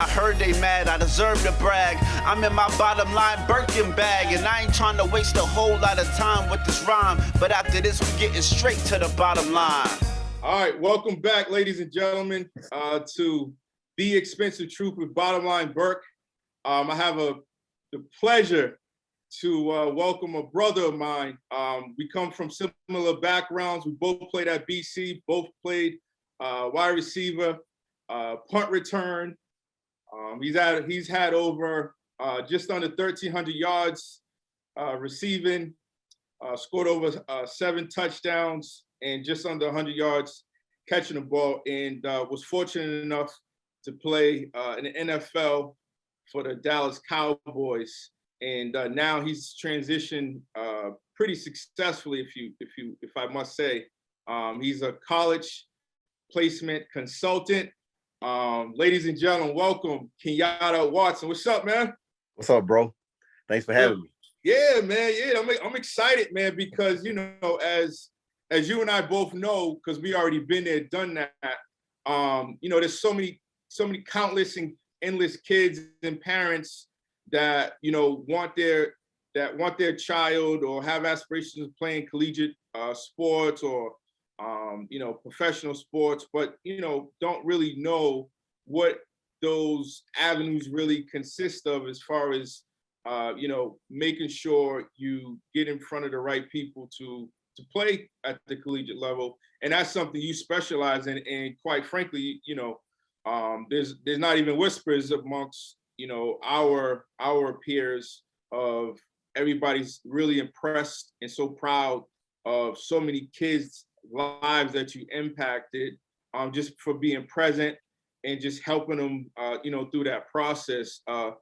I heard they mad, I deserve to brag. I'm in my bottom line Birkin bag, and I ain't trying to waste a whole lot of time with this rhyme. But after this, we getting straight to the bottom line. All right, welcome back, ladies and gentlemen, to The Expensive Truth with Bottom Line Burke. I have the pleasure to welcome a brother of mine. We come from similar backgrounds. We both played at BC, both played wide receiver, punt return. He's had over just under 1,300 yards receiving, scored over 7 touchdowns and just under 100 yards catching the ball, and was fortunate enough to play in the NFL for the Dallas Cowboys. And now he's transitioned pretty successfully, if I must say. He's a college placement consultant. Ladies and gentlemen, welcome Kenyatta Watson. What's up, man? What's up, bro? Thanks for having me. Yeah, man. Yeah, I'm excited, man, because as you and I both know, because we already been there, done that. There's so many countless and endless kids and parents that want their child or have aspirations of playing collegiate sports or professional sports, but don't really know what those avenues really consist of as far as making sure you get in front of the right people to play at the collegiate level. And that's something you specialize in. And quite frankly, there's not even whispers amongst our peers of everybody's really impressed and so proud of so many kids' lives that you impacted, just for being present and just helping them through that process. Tell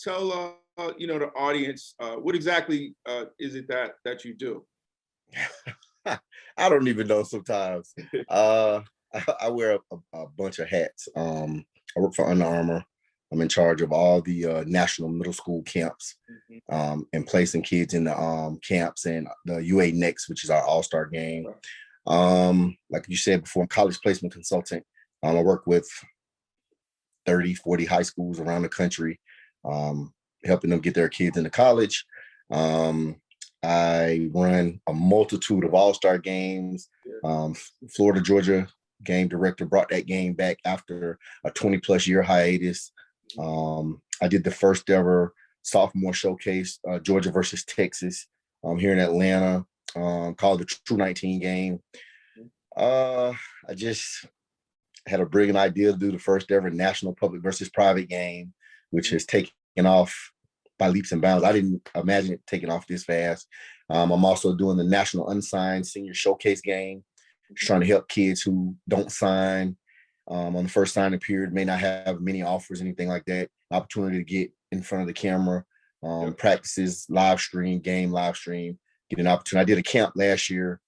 the audience what exactly is it that you do? I don't even know sometimes. I wear a bunch of hats. I work for Under Armour. I'm in charge of all the national middle school camps, and placing kids in the camps and the UA Next, which is our all-star game. Like you said before, I'm a college placement consultant. I work with 30, 40 high schools around the country, helping them get their kids into college. I run a multitude of all-star games. Florida, Georgia game director brought that game back after a 20-plus year hiatus. I did the first ever sophomore showcase, Georgia versus Texas, here in Atlanta, called the True 19 game. I just had a brilliant idea to do the first ever national public versus private game, which has taken off by leaps and bounds. I didn't imagine it taking off this fast. I'm also doing the national unsigned senior showcase game, just trying to help kids who don't sign on the first signing period, may not have many offers, anything like that. Opportunity to get in front of the camera, practices, live stream, get an opportunity. I did a camp last year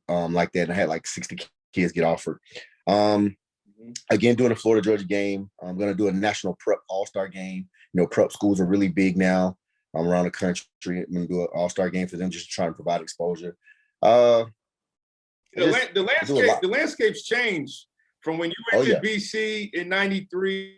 like that, and I had like 60 kids get offered. Again, doing a Florida Georgia game. I'm going to do a national prep all-star game. Prep schools are really big now around the country. I'm going to do an all-star game for them, just to try and provide exposure. The landscape's changed from when you went to BC in '93.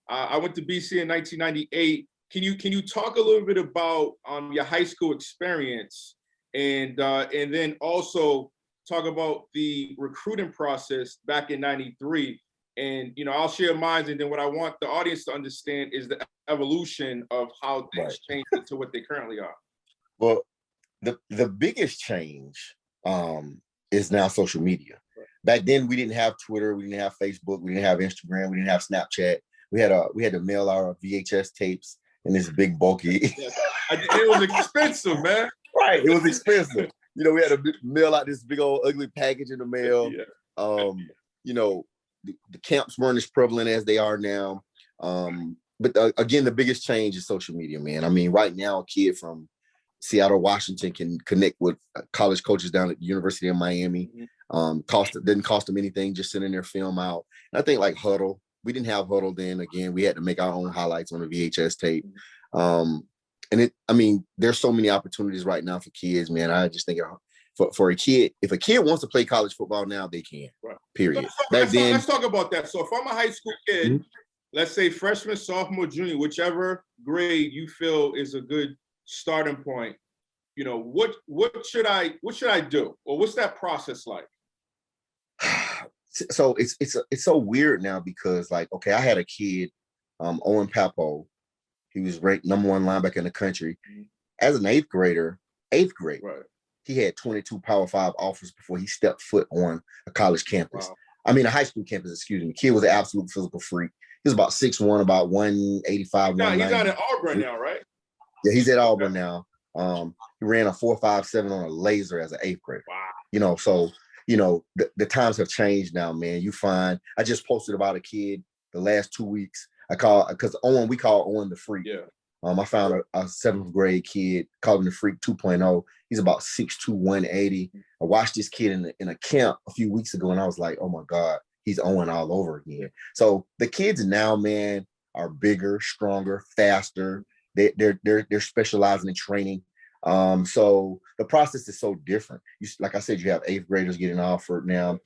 I went to BC in 1998. Can you talk a little bit about your high school experience, and then also talk about the recruiting process back in '93? And I'll share mine, and then what I want the audience to understand is the evolution of how things changed to what they currently are. Well, the biggest change is now social media. Back then, we didn't have Twitter, we didn't have Facebook, we didn't have Instagram, we didn't have Snapchat. We had to mail our VHS tapes in this big bulky. It was expensive, man. Right, it was expensive. We had to mail out this big old ugly package in the mail. The camps weren't as prevalent as they are now. But again, the biggest change is social media, man. I mean, right now, a kid from Seattle, Washington can connect with college coaches down at the University of Miami. Didn't cost them anything, just sending their film out. And I think like Huddle, we didn't have Huddle then. Again, we had to make our own highlights on a VHS tape. There's so many opportunities right now for kids, man. I just think for a kid, if a kid wants to play college football now, they can. Right. Period. Let's talk about that. So if I'm a high school kid let's say freshman, sophomore, junior, whichever grade you feel is a good starting point, you know, what should I do? Or what's that process like? So it's so weird now because, like, okay, I had a kid, Owen Papo. He was ranked #1 linebacker in the country. As an eighth grade, Right. he had 22 Power 5 offers before he stepped foot on a college campus. Wow. I mean, a high school campus, excuse me. The kid was an absolute physical freak. He was about 6'1", about 185, He's 190. out at Auburn now, right? Yeah, he's at Auburn now. He ran a 4.57 on a laser as an eighth grader. Wow. You know, so, you know, the times have changed now, man. You find, I just posted about a kid the last 2 weeks. We call Owen the freak. Yeah. I found a seventh grade kid, called him the freak 2.0. He's about 6'2", 180. I watched this kid in a camp a few weeks ago, and I was like, oh my God, he's Owen all over again. So the kids now, man, are bigger, stronger, faster. They're specializing in training. So the process is so different. Like I said, you have eighth graders getting offered now.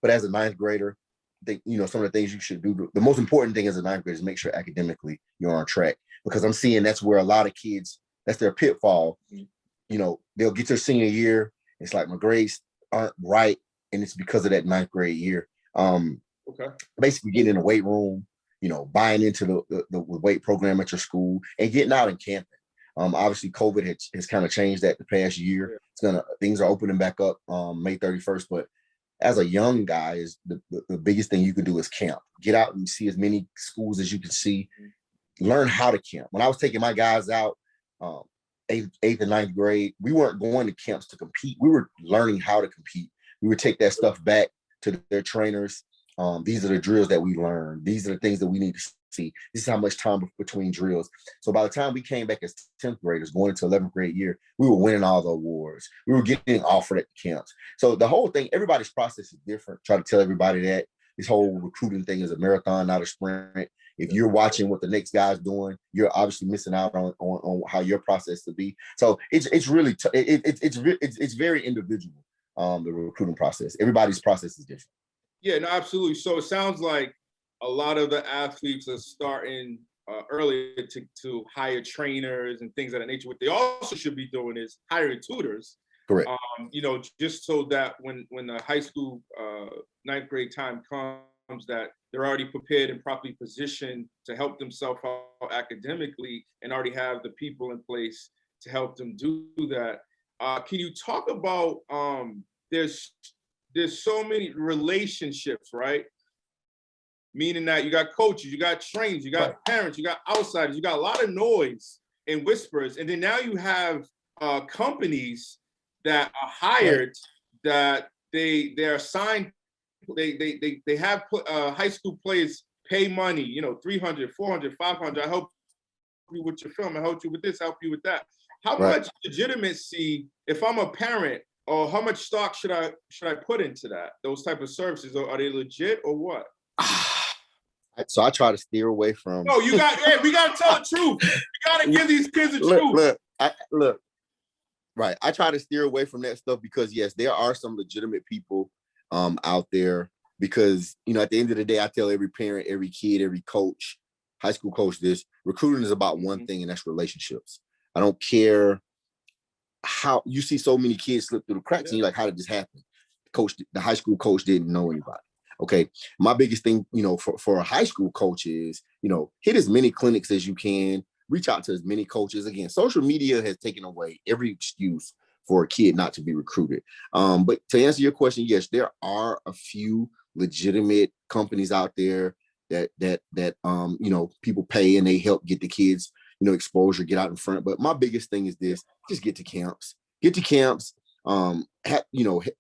But as a ninth grader, some of the things you should do. The most important thing as a ninth grader is make sure academically you're on track, because I'm seeing that's where a lot of kids, that's their pitfall. You know, they'll get their senior year. It's like, my grades aren't right, and it's because of that ninth grade year. Basically getting in the weight room, you know, buying into the weight program at your school and getting out and camping. Obviously COVID has kind of changed that the past year. Things are opening back up May 31st, but as a young guy, is the biggest thing you can do is camp. Get out and see as many schools as you can see. Learn how to camp. When I was taking my guys out, eighth and ninth grade, we weren't going to camps to compete. We were learning how to compete. We would take that stuff back to their trainers. These are the drills that we learned. These are the things that we need to see. This is how much time between drills. So by the time we came back as 10th graders, going into 11th grade year, we were winning all the awards. We were getting offered at the camps. So the whole thing, everybody's process is different. Try to tell everybody that this whole recruiting thing is a marathon, not a sprint. If you're watching what the next guy's doing, you're obviously missing out on how your process to be. So it's really it's very individual. The recruiting process. Everybody's process is different. Yeah, no, absolutely. So it sounds like a lot of the athletes are starting earlier to hire trainers and things of that nature. What they also should be doing is hiring tutors. Correct. You know, just so that when the high school ninth grade time comes, that they're already prepared and properly positioned to help themselves out academically and already have the people in place to help them do that. Can you talk about there's so many relationships, right? Meaning that you got coaches, you got trainers, you got parents, you got outsiders, you got a lot of noise and whispers, and then now you have companies that are hired, that they're assigned. They have high school players pay money, you know, 300, 400, 500. I help you with your film. I help you with this. Help you with that. How much legitimacy, if I'm a parent, or how much stock should I put into that? Those type of services, or are they legit or what? So I try to steer away from. No, we got to tell the truth. You got to give these kids the truth. Look. Right. I try to steer away from that stuff because, yes, there are some legitimate people out there, because, you know, at the end of the day, I tell every parent, every kid, every coach, high school coach, this recruiting is about one thing, and that's relationships. I don't care how you see so many kids slip through the cracks and you're like, how did this happen? The high school coach didn't know anybody. Okay. My biggest thing, you know, for a high school coach is, you know, hit as many clinics as you can, reach out to as many coaches. Again, social media has taken away every excuse for a kid not to be recruited. But to answer your question, yes, there are a few legitimate companies out there that you know, people pay and they help get the kids, you know, exposure, get out in front. But my biggest thing is this: just get to camps.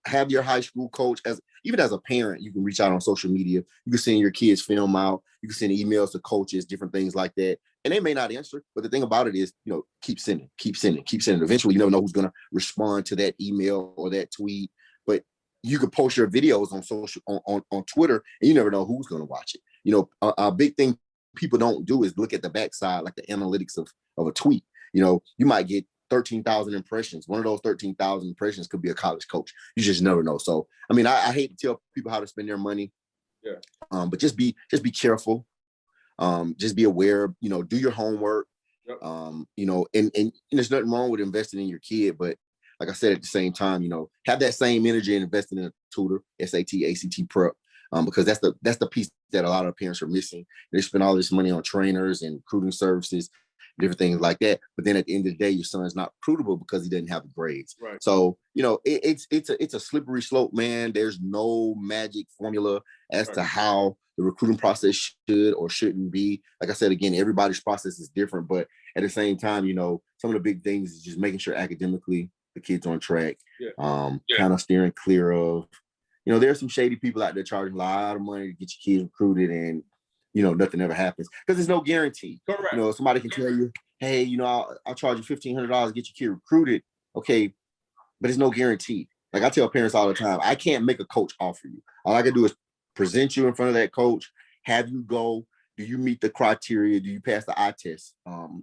Have your high school coach, even as a parent, you can reach out on social media. You can send your kids film out. You can send emails to coaches, different things like that. And they may not answer, but the thing about it is, you know, keep sending. Eventually, you never know who's going to respond to that email or that tweet. But you could post your videos on social on Twitter, and you never know who's going to watch it. You know, a big thing people don't do is look at the backside, like the analytics of a tweet. You know, you might get 13,000 impressions. One of those 13,000 impressions could be a college coach. You just never know. So, I mean, I hate to tell people how to spend their money. Yeah. But just be careful. Just be aware, do your homework. Yep. And there's nothing wrong with investing in your kid, but like I said, at the same time, have that same energy and investing in a tutor, SAT, ACT prep, because that's the piece that a lot of parents are missing. They spend all this money on trainers and recruiting services, different things like that. But then at the end of the day, your son is not recruitable because he doesn't have the grades. Right. So, it's a slippery slope, man. There's no magic formula as to how the recruiting process should or shouldn't be. Like I said, again, everybody's process is different, but at the same time, some of the big things is just making sure academically the kid's on track, kind of steering clear of, there's some shady people out there charging a lot of money to get your kids recruited, and nothing ever happens because there's no guarantee. Correct. Somebody can tell you, hey, I'll charge you $1,500 to get your kid recruited. Okay, but it's no guarantee. Like I tell parents all the time, I can't make a coach offer you. All I can do is present you in front of that coach, have you go. Do you meet the criteria? Do you pass the eye test?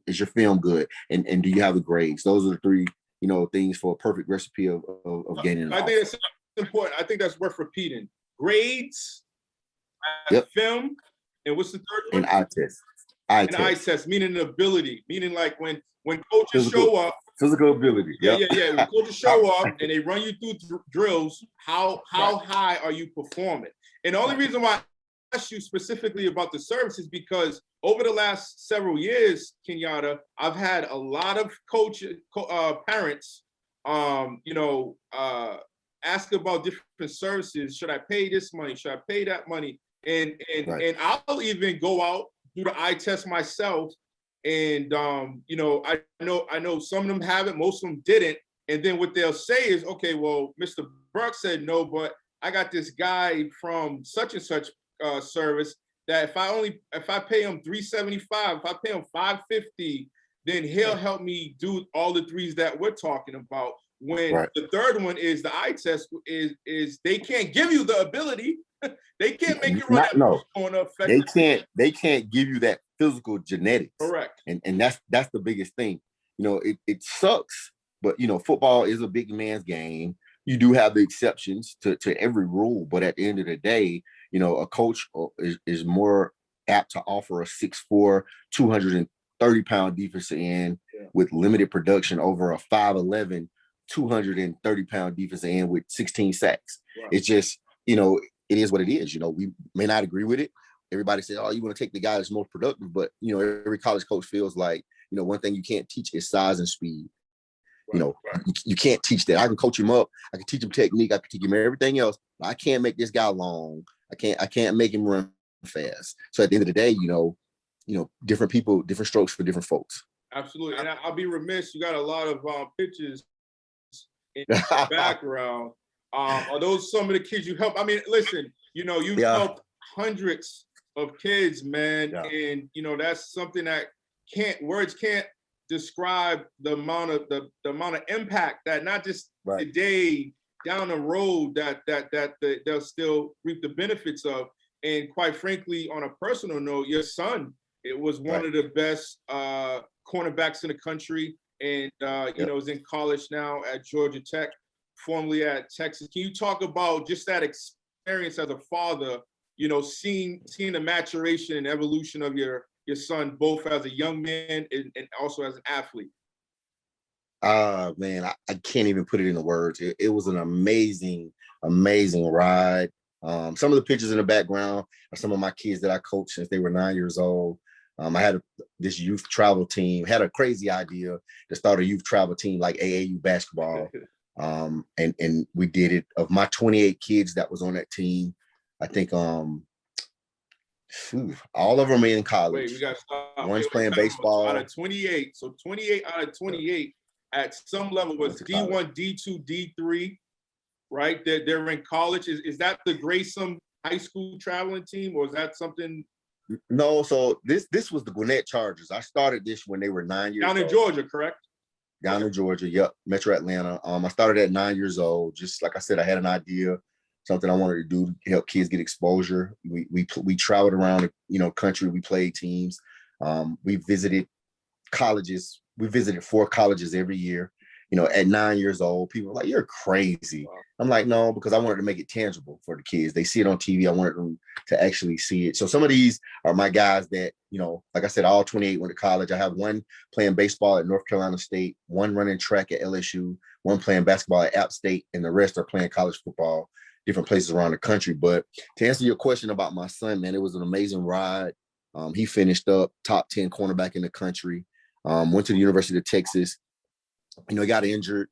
Is your film good? And do you have the grades? Those are the three, things for a perfect recipe of gaining an offer. I think it's important. I think that's worth repeating. Grades, film, and what's the third one? And eye test. Eye test, meaning ability, meaning like when coaches show up. Physical ability. Yeah. When coaches show up and they run you through drills, how high are you performing? And the only reason why I asked you specifically about the service is because over the last several years, Kenyatta, I've had a lot of parents, ask about different services. Should I pay this money? Should I pay that money? And I'll even go out, do the eye test myself. And I know some of them have it, most of them didn't. And then what they'll say is, okay, well, Mr. Burke said no, but I got this guy from such and such service that if I pay him $375, if I pay him $550, then he'll help me do all the threes that we're talking about. When the third one is the eye test is they can't give you the ability. They can't make you run They can't give you that physical genetics. Correct. And that's the biggest thing. It sucks, but football is a big man's game. You do have the exceptions to every rule, but at the end of the day, a coach is more apt to offer a 6'4", 230-pound defensive end with limited production over a 5'11", 230-pound defensive end with 16 sacks. Right. It's just, it is what it is. We may not agree with it. Everybody says, oh, you want to take the guy that's most productive, but every college coach feels like, one thing you can't teach is size and speed. You can't teach that. I can coach him up. I can teach him technique. I can teach him everything else. But I can't make this guy long. I can't make him run fast. So at the end of the day, different people, different strokes for different folks. Absolutely. And I'll be remiss. You got a lot of pictures in the background. Are those some of the kids you help? I mean, listen, you've helped hundreds of kids, man. Yeah. And, that's something that words can't describe the amount of impact that not just today down the road that they'll still reap the benefits of. And quite frankly, on a personal note, your son, it was one of the best cornerbacks in the country, and is in college now at Georgia Tech, formerly at Texas. Can you talk about just that experience as a father, seeing the maturation and evolution of your son, both as a young man and also as an athlete? Man, I can't even put it into words. It was an amazing ride. Some of the pictures in the background are some of my kids that I coached since they were 9 years old. I had this youth travel team, had a crazy idea to start a youth travel team like AAU basketball. And we did it. Of my 28 kids that was on that team, I think all of them are in college. Wait, we got to stop. One's playing baseball. Out of 28, so 28 out of 28 at some level was D1, D2, D3, right? They're in college. Is that the Grayson High School traveling team, or is that something? No, so this was the Gwinnett Chargers. I started this when they were 9 years old. Down in Georgia, correct? Down in Georgia, yep, Metro Atlanta. I started at 9 years old. Just like I said, I had an idea, something I wanted to do to help kids get exposure. We traveled around the country. We played teams. We visited colleges. We visited 4 colleges every year. at 9 years old, people are like, you're crazy. Wow. I'm like, no, because I wanted to make it tangible for the kids. They see it on TV. I wanted them to actually see it. So some of these are my guys that, like I said, all 28 went to college. I have one playing baseball at North Carolina State, one running track at LSU, one playing basketball at App State, and the rest are playing college football, different places around the country. But to answer your question about my son, man, it was an amazing ride. He finished up top 10 cornerback in the country, went to the University of Texas, got injured,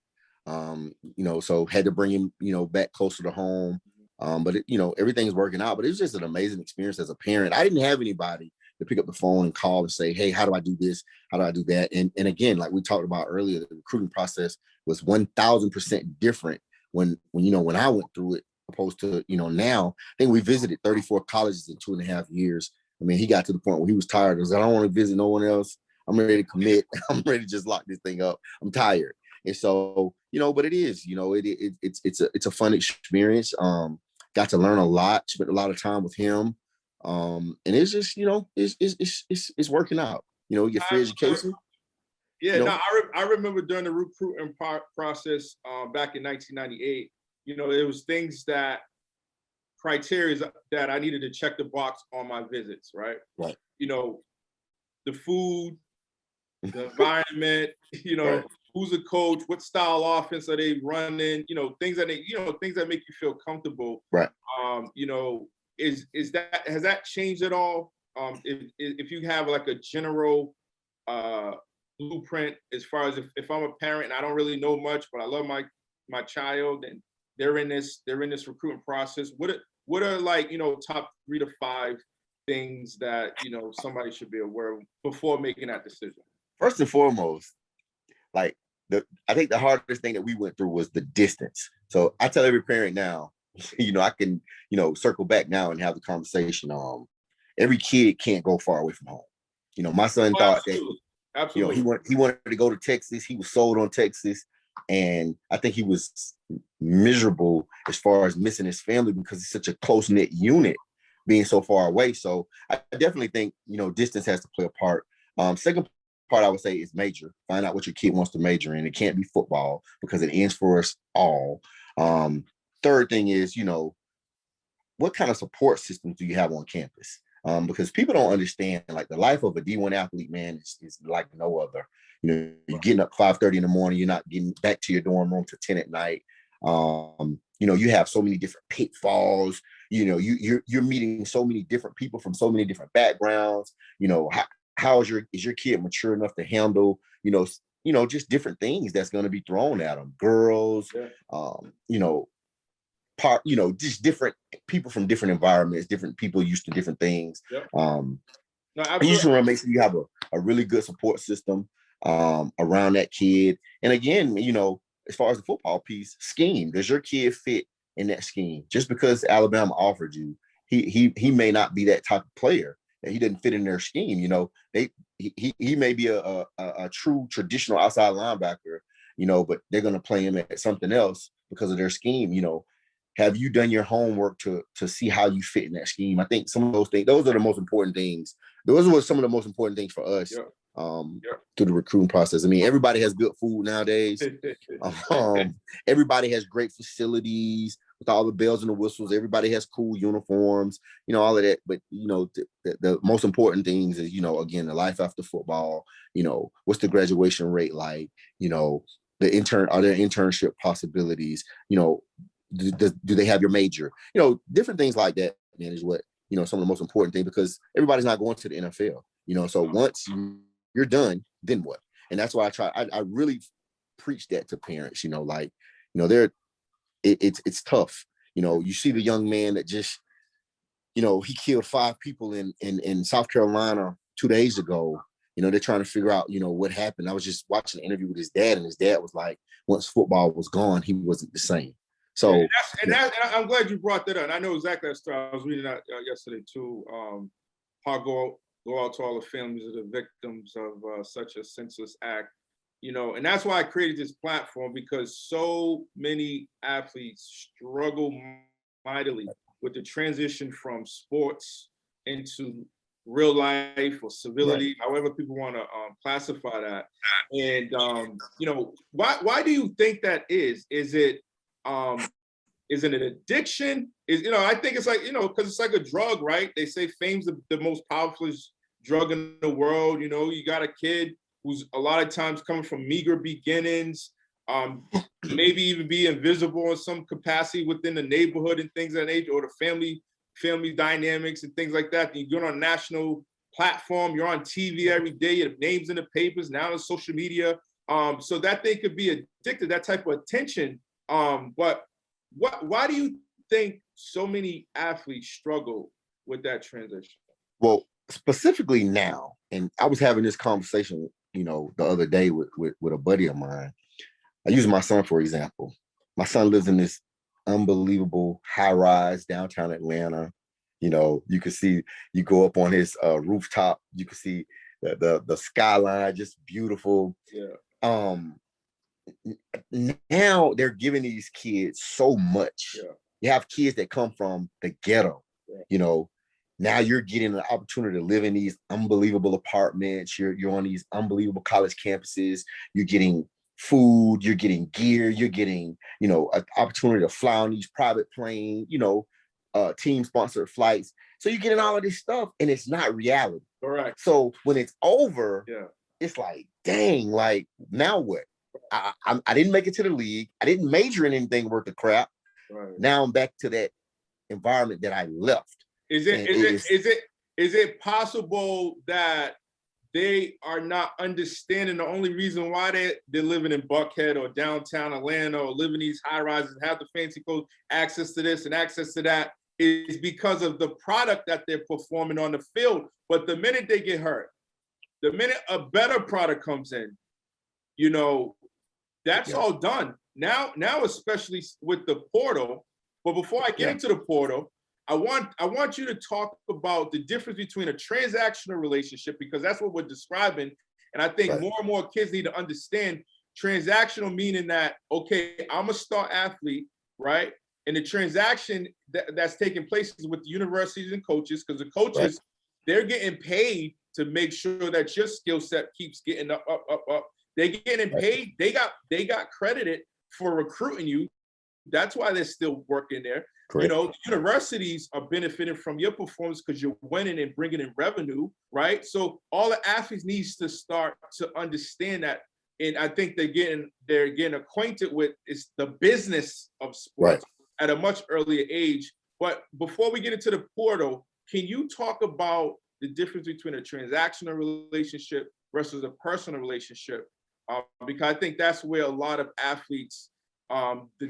so had to bring him, back closer to home. But everything's working out, but it was just an amazing experience as a parent. I didn't have anybody to pick up the phone and call and say, hey, how do I do this? How do I do that? And again, like we talked about earlier, the recruiting process was 1000% different when I went through it, opposed to, now. I think we visited 34 colleges in 2.5 years. I mean, he got to the point where he was tired. He was like, I don't want to visit no one else. I'm ready to commit. I'm ready to just lock this thing up. I'm tired. And so, but it is, it's a fun experience. Got to learn a lot, spent a lot of time with him. And it's just, it's working out, you get free education. Yeah, no, I remember during the recruiting process back in 1998, there was things criteria that I needed to check the box on my visits, right? Right. The food, the environment, right. Who's the coach, what style offense are they running, things that things that make you feel comfortable. Right. Has that changed at all? If you have like a general blueprint as far as if I'm a parent and I don't really know much, but I love my child and they're in this recruiting process, what are like, top 3 to 5 things that, somebody should be aware of before making that decision? First and foremost, like I think the hardest thing that we went through was the distance. So I tell every parent now, I can, circle back now and have the conversation. Every kid can't go far away from home. My son thought absolutely. that, Absolutely. he wanted to go to Texas. He was sold on Texas. And I think he was miserable as far as missing his family because it's such a close-knit unit being so far away. So I definitely think, distance has to play a part. Second part I would say is major. Find out what your kid wants to major in. It can't be football because it ends for us all. Third thing is, what kind of support systems do you have on campus? Because people don't understand, like the life of a D1 athlete, man, is like no other. You're getting up 5:30 in the morning. You're not getting back to your dorm room till 10 at night. You have so many different pitfalls. You're meeting so many different people from so many different backgrounds. How is your kid mature enough to handle, just different things that's going to be thrown at them? Girls, just different people from different environments, different people used to different things. Yep. You just want to make sure you have a really good support system around that kid. And again, as far as the football piece, scheme. Does your kid fit in that scheme? Just because Alabama offered you, he may not be that type of player. That he didn't fit in their scheme. He may be a true traditional outside linebacker, but they're going to play him at something else because of their scheme. Have you done your homework to see how you fit in that scheme? I think some of those things, those are the most important things. Those were some of the most important things for us through the recruiting process. I mean, everybody has good food nowadays. Everybody has great facilities with all the bells and the whistles. Everybody has cool uniforms, all of that. But, the most important things is, again, the life after football, what's the graduation rate like? Are there internship possibilities? Do they have your major? Different things like that, man, is what, some of the most important things, because everybody's not going to the NFL, so once you're done, then what? And that's why I really preach that to parents, it's tough. You see the young man that just, he killed 5 people in South Carolina 2 days ago. They're trying to figure out, what happened. I was just watching an interview with his dad, and his dad was like, once football was gone, he wasn't the same. So, and I'm glad you brought that up. And I know exactly that story. I was reading that yesterday too. How go out to all the families of the victims of such a senseless act, and that's why I created this platform, because so many athletes struggle mightily with the transition from sports into real life or civility, however people want to classify that. And you know, why do you think that is? Is it an addiction? Is, you know, I think it's like, you know, because it's like a drug, right? They say fame's the most powerful drug in the world. You know, you got a kid who's a lot of times coming from meager beginnings, maybe even be invisible in some capacity within the neighborhood and things of that age, or the family dynamics and things like that. You're on a national platform, you're on TV every day, your name's in the papers, now on social media. So that thing could be addicted, that type of attention. But why do you think so many athletes struggle with that transition? Well, specifically now, and I was having this conversation, you know, the other day with a buddy of mine. I use my son, for example. My son lives in this unbelievable high-rise downtown Atlanta. You know, you can see, you go up on his rooftop, you can see the skyline, just beautiful. Yeah. Now they're giving these kids so much. Yeah. You have kids that come from the ghetto, you know. Now you're getting an opportunity to live in these unbelievable apartments. You're on these unbelievable college campuses. You're getting food, you're getting gear, you're getting, you know, an opportunity to fly on these private planes, you know, team sponsored flights. So you're getting all of this stuff and it's not reality. Correct. So when it's over, yeah, it's like, dang, like now what? I didn't make it to the league. I didn't major in anything worth of crap. Right. Now I'm back to that environment that I left. Is it possible that they are not understanding the only reason why they're living in Buckhead or downtown Atlanta or living these high rises and have the fancy clothes, access to this and access to that, is because of the product that they're performing on the field? But the minute they get hurt, the minute a better product comes in, you know, that's all done. Now, especially with the portal. But before I get into the portal, I want you to talk about the difference between a transactional relationship, because that's what we're describing. And I think more and more kids need to understand transactional, meaning that, okay, I'm a star athlete, right? And the transaction that's taking place is with the universities and coaches, because the coaches, they're getting paid to make sure that your skill set keeps getting up. They're getting paid. They got credited for recruiting you. That's why they're still working there. Correct. You know, the universities are benefiting from your performance because you're winning and bringing in revenue, right? So all the athletes needs to start to understand that, and I think they're getting acquainted with is the business of sports at a much earlier age. But before we get into the portal, can you talk about the difference between a transactional relationship versus a personal relationship? Because I think that's where a lot of athletes, the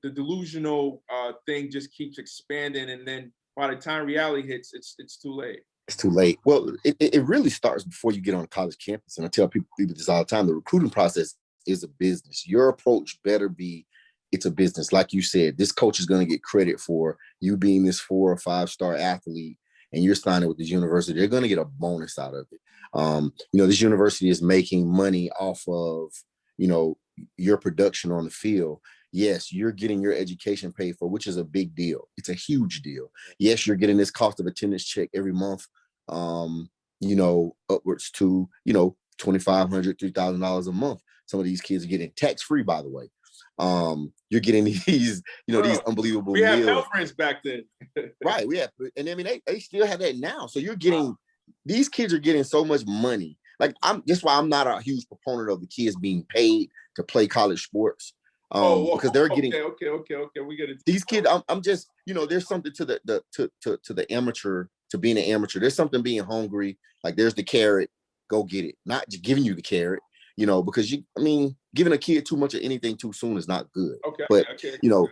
delusional thing just keeps expanding, and then by the time reality hits, it's too late. It's too late. Well, it really starts before you get on a college campus, and I tell people this all the time: the recruiting process is a business. Your approach better be, it's a business. Like you said, this coach is going to get credit for you being this 4 or 5 star athlete, and you're signing with this university. They're going to get a bonus out of it. You know, this university is making money off of, you know, your production on the field. Yes, you're getting your education paid for, which is a big deal. It's a huge deal. Yes, you're getting this cost of attendance check every month, you know, upwards to, you know, $2,500, $3,000 a month. Some of these kids are getting tax-free, by the way. You're getting these, you know, these unbelievable meals. We had meals. health rents back then. Right, we have, and I mean, they still have that now. So you're getting, these kids are getting so much money. Like, that's why I'm not a huge proponent of the kids being paid to play college sports. Because they're getting okay. We get it. These kids, I'm just, you know, there's something to the amateur, to being an amateur. There's something being hungry. Like, there's the carrot, go get it. Not just giving you the carrot, you know, because giving a kid too much of anything too soon is not good. Okay. But you know,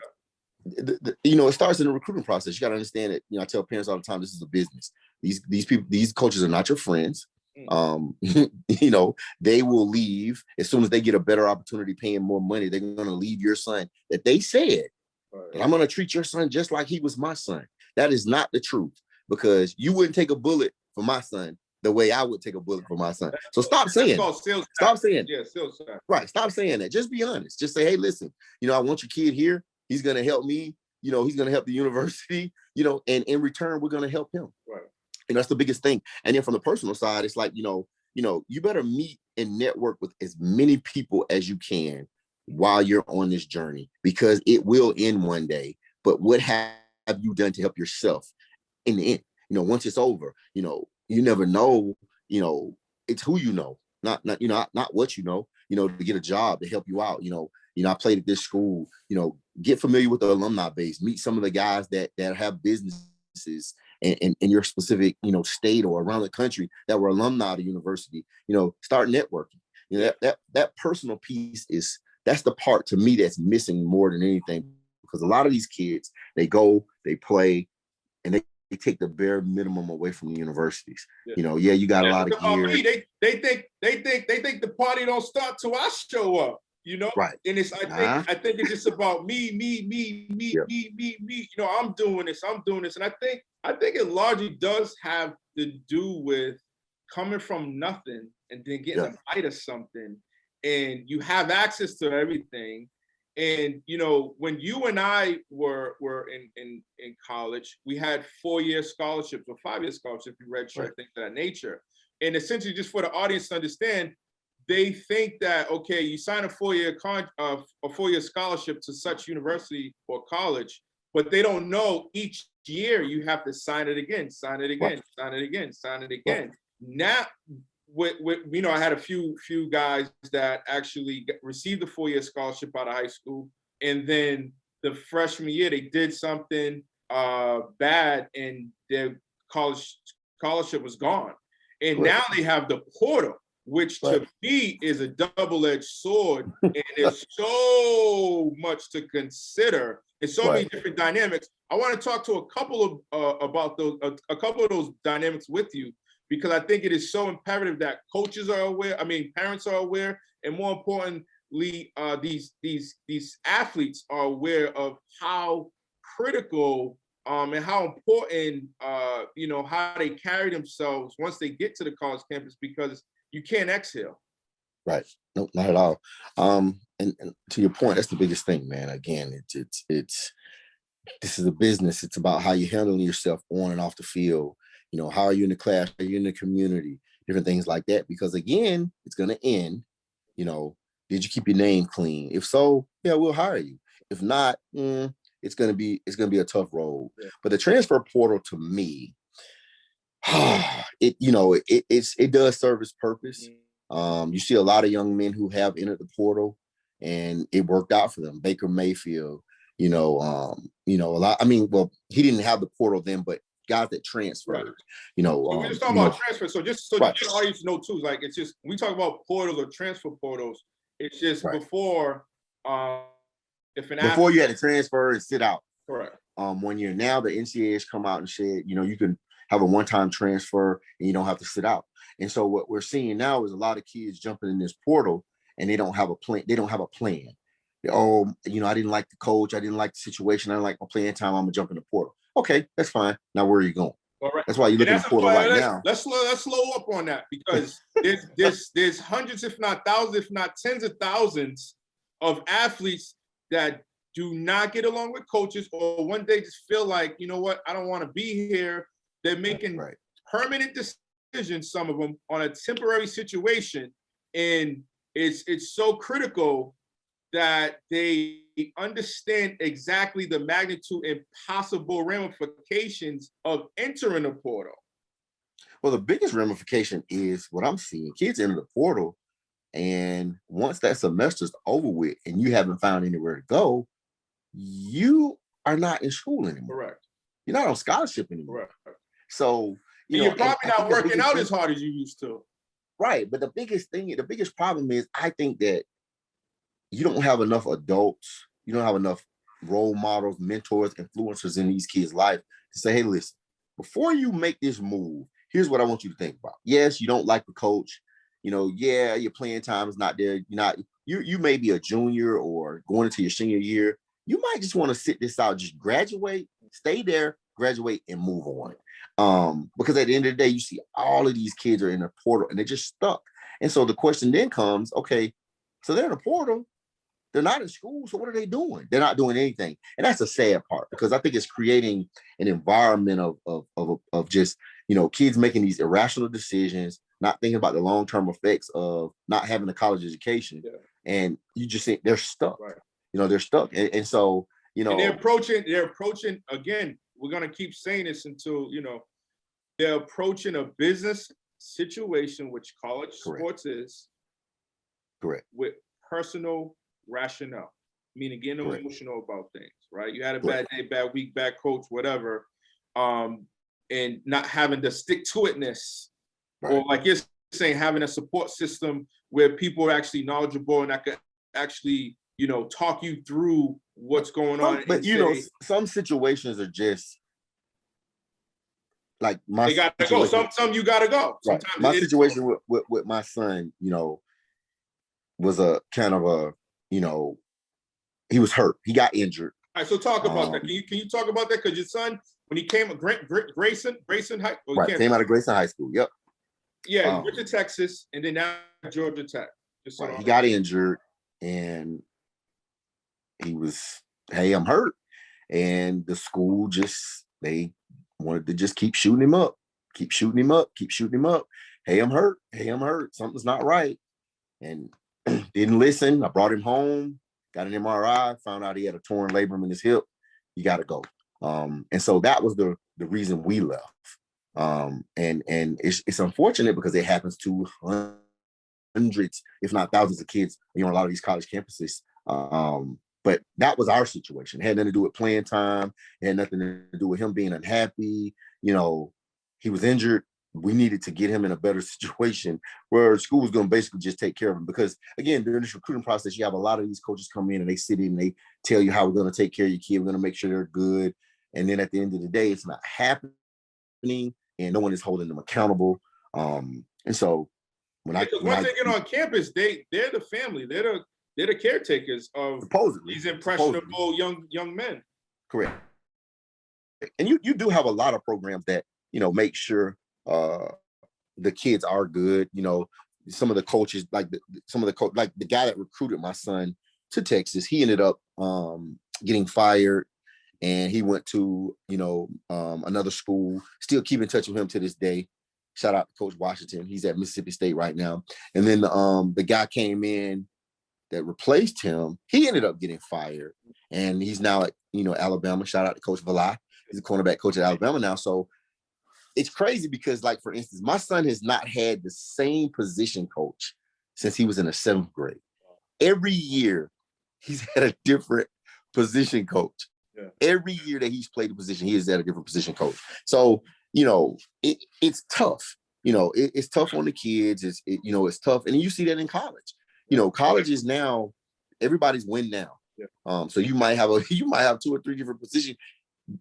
you know, it starts in the recruiting process. You got to understand it. You know, I tell parents all the time, this is a business. These people, these coaches are not your friends. You know, they will leave as soon as they get a better opportunity paying more money. They're going to leave your son that they said, that I'm going to treat your son just like he was my son. That is not the truth, because you wouldn't take a bullet for my son the way I would take a bullet for my son. So stop saying it. Stop saying it. Yeah, right. Stop saying that. Just be honest. Just say, hey, listen, you know, I want your kid here. He's going to help me. You know, he's going to help the university, you know, and in return, we're going to help him. Right. And that's the biggest thing. And then from the personal side, it's like, you better meet and network with as many people as you can while you're on this journey, because it will end one day. But what have you done to help yourself in the end? Once it's over, you never know, it's who not what to get a job, to help you out. I played at this school, get familiar with the alumni base, meet some of the guys that have businesses in your specific, state or around the country that were alumni of the university. Start networking. That personal piece that's the part to me that's missing more than anything, because a lot of these kids, they go, they play, and they take the bare minimum away from the universities. You got a lot of gear. They think the party don't start till I show up. Right. And I think it's just about me. I'm doing this. And I think it largely does have to do with coming from nothing and then getting a bite of something, and you have access to everything. And when you and I were in college, we had 4-year scholarships or 5-year scholarships, we redshirt, things of that nature. And essentially, just for the audience to understand, they think that, okay, you sign a 4-year scholarship to such university or college, but they don't know each year you have to sign it again. Now, I had a few guys that actually received the 4-year scholarship out of high school, and then the freshman year they did something bad, and their college scholarship was gone. And now they have the portal, which to me is a double-edged sword, and there's so much to consider and so many different dynamics. I want to talk to a couple of about those, a couple of those dynamics with you, because I think it is so imperative that coaches are aware. Parents are aware, and more importantly, these athletes are aware of how critical and how important how they carry themselves once they get to the college campus, because you can't exhale. Right. No, not at all. And to your point, that's the biggest thing, man. Again, it's this is a business. It's about how you're handling yourself on and off the field. How are you in the class? Are you in the community? Different things like that. Because again, it's going to end. Did you keep your name clean? If so, yeah, we'll hire you. If not, it's going to be a tough road. Yeah. But the transfer portal, to me, it does serve its purpose. You see a lot of young men who have entered the portal and it worked out for them. Baker Mayfield, a lot. He didn't have the portal then, but guys that transferred, So we're just talking about transfer. So just so the audience know too, like, it's just, when we talk about portals or transfer portals, it's just before before you had to transfer and sit out. Correct. When you're now, the NCAA has come out and said, you can have a one-time transfer and you don't have to sit out. And so what we're seeing now is a lot of kids jumping in this portal and they don't have a plan. They don't have a plan. I didn't like the coach. I didn't like the situation. I didn't like my playing time. I'm gonna jump in the portal. Okay, that's fine. Now where are you going? All right. That's why you look at the portal right now. Let's slow up on that, because there's hundreds, if not thousands, if not tens of thousands of athletes that do not get along with coaches, or one day just feel like, you know what, I don't want to be here. They're making permanent decisions, some of them, on a temporary situation, and it's so critical that they understand exactly the magnitude and possible ramifications of entering the portal. Well, the biggest ramification is what I'm seeing. Kids enter the portal, and once that semester's over with and you haven't found anywhere to go, you are not in school anymore. Correct. You're not on scholarship anymore. Correct. So you're probably not working out as hard as you used to. Right. But the biggest problem is, I think that you don't have enough adults, you don't have enough role models, mentors, influencers in these kids' life to say, hey, listen, before you make this move, here's what I want you to think about. Yes, you don't like the coach. Your playing time is not there. You may be a junior or going into your senior year. You might just want to sit this out, just graduate, stay there, graduate, and move on. Because at the end of the day, you see all of these kids are in the portal and they're just stuck. And so the question then comes, okay, so they're in the portal, they're not in school, so what are they doing? They're not doing anything. And that's a sad part, because I think it's creating an environment of just kids making these irrational decisions, not thinking about the long-term effects of not having a college education. Yeah. And you just think they're stuck. Right. They're stuck. And so, and they're approaching again, we're going to keep saying this until, they're approaching a business situation, which college sports is. Correct. With personal rationale, meaning getting emotional about things, right? You had a bad day, bad week, bad coach, whatever, and not having the stick-to-itness, or like you're saying, having a support system where people are actually knowledgeable and that could actually, talk you through what's going on. But some situations are just like they gotta go. Some you gotta go. Right. My situation with my son, was a kind of a, he was hurt. He got injured. All right, so talk about that. Can you talk about that? Because your son, when he came, Grayson High, came out of Grayson High School. Yep. Yeah, went to Texas and then now Georgia Tech. He got injured and he was, hey, I'm hurt. And the school they wanted to just keep shooting him up. Hey, I'm hurt. Something's not right. And didn't listen. I brought him home, got an MRI, found out he had a torn labrum in his hip. You got to go. And so that was the reason we left. And it's unfortunate because it happens to hundreds, if not thousands of kids, on a lot of these college campuses. But that was our situation. It had nothing to do with playing time. It had nothing to do with him being unhappy. He was injured. We needed to get him in a better situation where school was going to basically just take care of him. Because again, during this recruiting process, you have a lot of these coaches come in and they sit in and they tell you how we're going to take care of your kid. We're going to make sure they're good. And then at the end of the day, it's not happening and no one is holding them accountable. And so once they get on campus, they're the family. They're the caretakers of these impressionable young men. Correct. And you do have a lot of programs that, make sure the kids are good. Some of the coaches, like the guy that recruited my son to Texas, he ended up getting fired and he went to, another school, still keep in touch with him to this day. Shout out to Coach Washington. He's at Mississippi State right now. And then the guy came in that replaced him. He ended up getting fired and he's now at, Alabama. Shout out to Coach Vela. He's a cornerback coach at Alabama now. So it's crazy because, like, for instance, my son has not had the same position coach since he was in the 7th grade. Every year, he's had a different position coach. Yeah. Every year that he's played the position, he has had a different position coach. So, it's tough. It's tough on the kids. It's tough. And you see that in college. College is now, everybody's win now. Yeah. So you might have 2 or 3 different positions.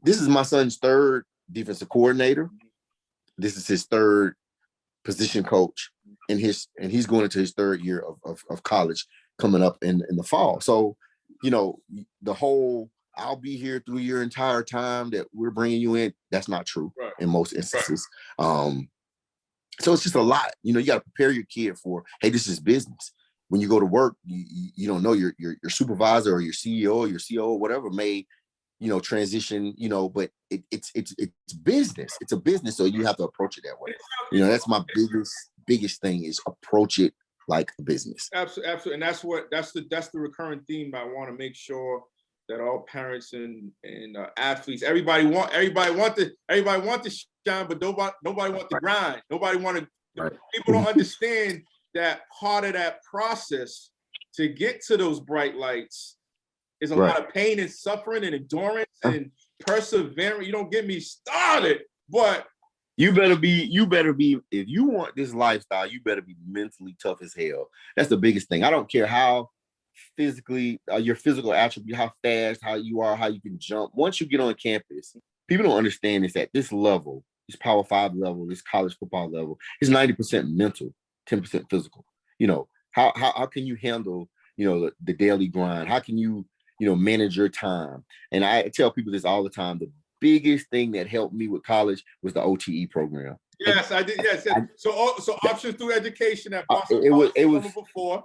This is my son's 3rd defensive coordinator. This is his 3rd position coach, and he's going into his 3rd year of college coming up in the fall. So, the whole I'll be here through your entire time that we're bringing you in, that's not true in most instances. So it's just a lot. You got to prepare your kid for, hey, this is business. When you go to work, you don't know your supervisor or your CEO or your COO, whatever may transition, but it's business. It's a business, so you have to approach it that way. That's my biggest thing is approach it like a business. Absolutely, and that's the recurring theme I want to make sure that all parents and athletes, everybody want to shine, but nobody want to grind. Nobody want to. Right. People don't understand that part of that process to get to those bright lights is a lot of pain and suffering and endurance and perseverance. You don't get me started, but you better be, if you want this lifestyle, you better be mentally tough as hell. That's the biggest thing. I don't care how physically, your physical attribute, how fast, how you are, how you can jump. Once you get on campus, people don't understand this at this level, this Power 5 level, this college football level, it's 90% mental, 10% physical. How can you handle, the daily grind? How can you, manage your time? And I tell people this all the time. The biggest thing that helped me with college was the OTE program. Yes, I did. Yes. So options through education at Boston. It was before.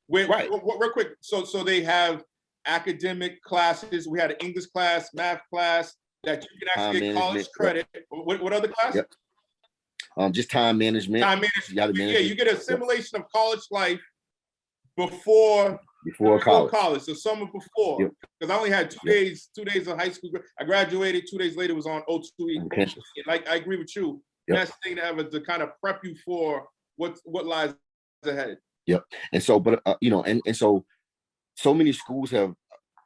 Wait, real quick. So they have academic classes. We had an English class, math class that you can actually get college credit. What other class? Yep. Just time management. Time management. Yeah, you get a simulation of college life before college. So summer before, because I only had 2 days of high school. I graduated 2 days later, was on O2E. Okay. Like, I agree with you. Best thing to ever to kind of prep you for what lies ahead. Yep. And so, but and so many schools have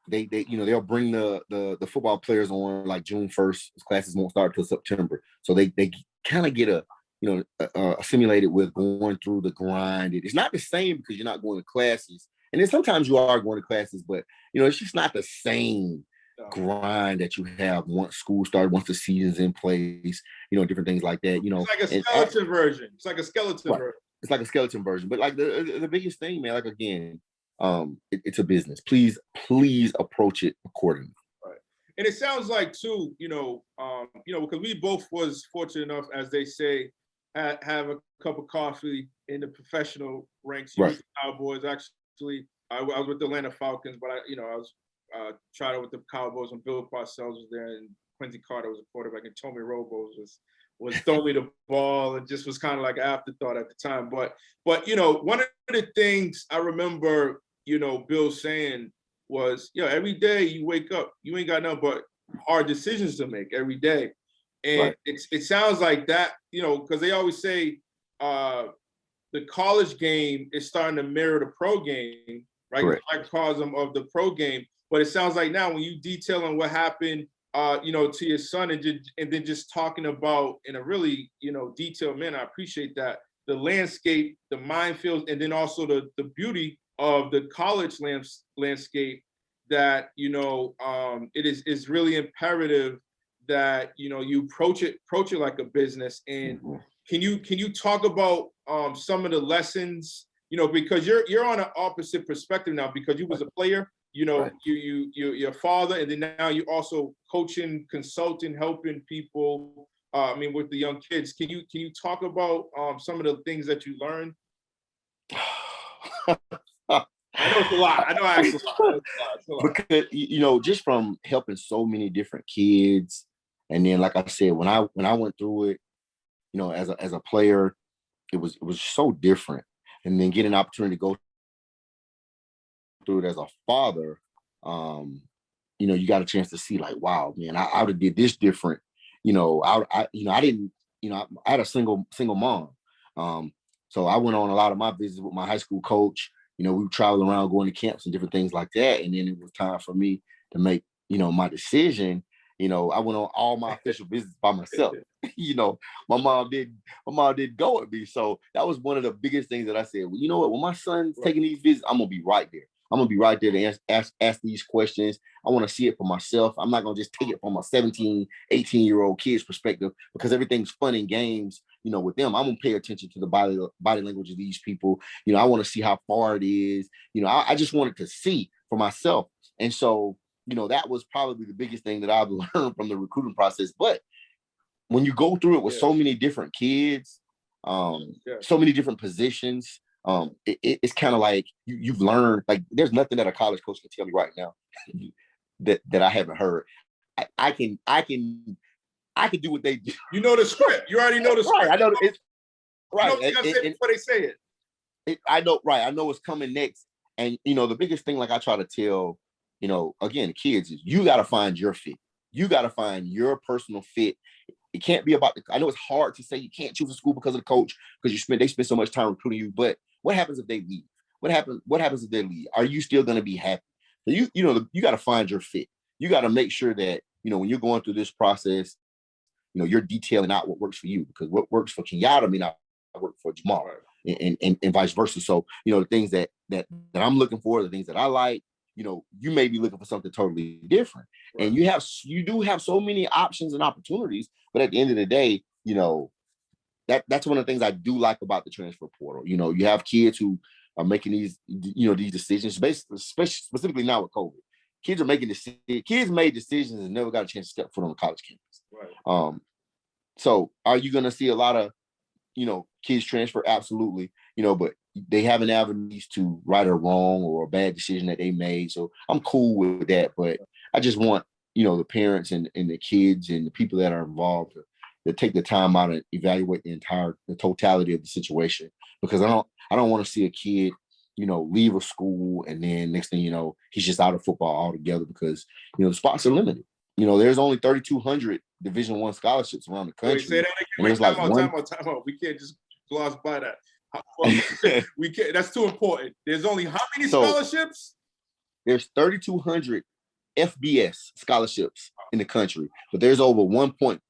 they'll bring the football players on like June 1st. Classes won't start till September. So they kind of get assimilated with going through the grind. It's not the same because you're not going to classes. And then sometimes you are going to classes, but it's just not the same grind that you have once school started, once the season's in place, different things like that. It's like a skeleton version. It's like a skeleton version. It's like a skeleton version. But like the biggest thing, man, like again, it's a business. Please approach it accordingly. Right. And it sounds like too, because we both was fortunate enough, as they say, have a cup of coffee in the professional ranks. You the Cowboys, actually. I was with the Atlanta Falcons, but I was tried out with the Cowboys when Bill Parcells was there, and Quincy Carter was a quarterback, and Tommy Robo was throwing me the ball, and just was kind of like an afterthought at the time. But one of the things I remember, Bill saying was, every day you wake up, you ain't got nothing but hard decisions to make every day. And it sounds like that, because they always say the college game is starting to mirror the pro game, right? The microcosm of the pro game. But it sounds like now when you detailing what happened, to your son, and then just talking about in a really, detailed manner, I appreciate that, the landscape, the minefields, and then also the beauty of the college landscape, that, it is really imperative that, you approach it like a business. And can you talk about some of the lessons, because you're on an opposite perspective now, because you was a player, your father, and then now you also coaching, consulting, helping people, with the young kids. Can you talk about some of the things that you learned? I know it's a lot. I know I asked a lot. Because just from helping so many different kids, and then like I said, when I went through it, as a player, it was so different, and then getting an opportunity to go through it as a father, you got a chance to see like, wow, man, I would have did this different. I didn't, I had a single mom. So I went on a lot of my visits with my high school coach. We would travel around, going to camps and different things like that. And then it was time for me to make, my decision. I went on all my official visits by myself. My mom didn't go with me. So that was one of the biggest things that I said, well, you know what, when my son's taking these visits, I'm going to be right there. I'm going to be right there to ask these questions. I want to see it for myself. I'm not going to just take it from a 17, 18-year-old kid's perspective, because everything's fun and games, with them. I'm going to pay attention to the body language of these people. I want to see how far it is. I just wanted to see for myself. And so, that was probably the biggest thing that I've learned from the recruiting process. But when you go through it with so many different kids, so many different positions, it's kind of like you've learned, like, there's nothing that a college coach can tell me right now that I haven't heard. I can do what they do. You know the script. You already know the script. Right. I know it's right. You know what you gotta say before they say it. I know, right. I know what's coming next. And the biggest thing, like I try to tell, again, the kids, is you got to find your fit. You got to find your personal fit. It can't be about I know it's hard to say you can't choose a school because of the coach, because they spend so much time recruiting you. But what happens if they leave? What happens if they leave? Are you still going to be happy? So you got to find your fit. You got to make sure that, when you're going through this process, you're detailing out what works for you, because what works for Kenyatta may not work for Jamal, and vice versa. So, the things that I'm looking for, the things that I like, you may be looking for something totally different. Right. And you do have so many options and opportunities, but at the end of the day, that's one of the things I do like about the transfer portal. You have kids who are making these, these decisions, basically, specifically now with COVID. Kids are making decisions. Kids made decisions and never got a chance to step foot on the college campus. Right. So are you going to see a lot of, kids transfer? Absolutely. But they have an avenues to right or wrong or a bad decision that they made. So I'm cool with that. But I just want, the parents and the kids and the people that are involved to, to take the time out and evaluate the totality of the situation, because I don't want to see a kid, leave a school and then next thing you know, he's just out of football altogether because, the spots are limited. There's only 3,200 Division I scholarships around the country. Wait, say that again. And there's like time out. We can't just gloss by that. We can't. That's too important. There's only how many scholarships? There's 3,200 FBS scholarships in the country, but there's over 1.1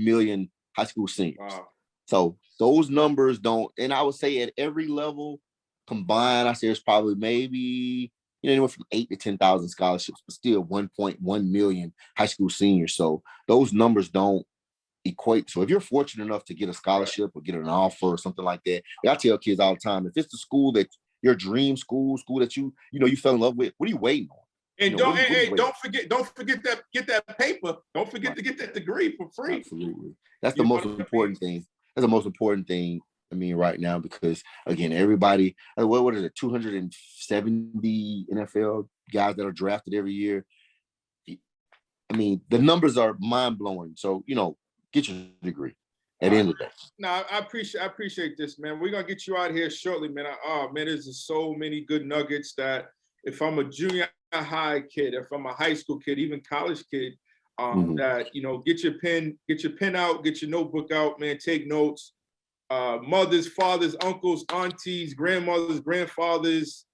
million high school seniors. Wow. So those numbers don't, and I would say at every level combined, I say there's probably maybe anywhere from 8,000 to 10,000 scholarships, but still 1.1 million high school seniors. So those numbers don't equate. So if you're fortunate enough to get a scholarship or get an offer or something like that, I tell kids all the time, if it's the school that your dream school that you fell in love with, what are you waiting on? And don't forget that, get that paper. Don't forget to get that degree for free. Absolutely. That's the most important thing. That's the most important thing, right now, because again, everybody, what is it, 270 NFL guys that are drafted every year. The numbers are mind-blowing. So, get your degree at the end of the day. No, I appreciate this, man. We're gonna get you out here shortly, man. There's just so many good nuggets that if I'm a junior high kid, if I'm a high school kid, even college kid, that get your pen out, get your notebook out, man. Take notes. Mothers, fathers, uncles, aunties, grandmothers, grandfathers,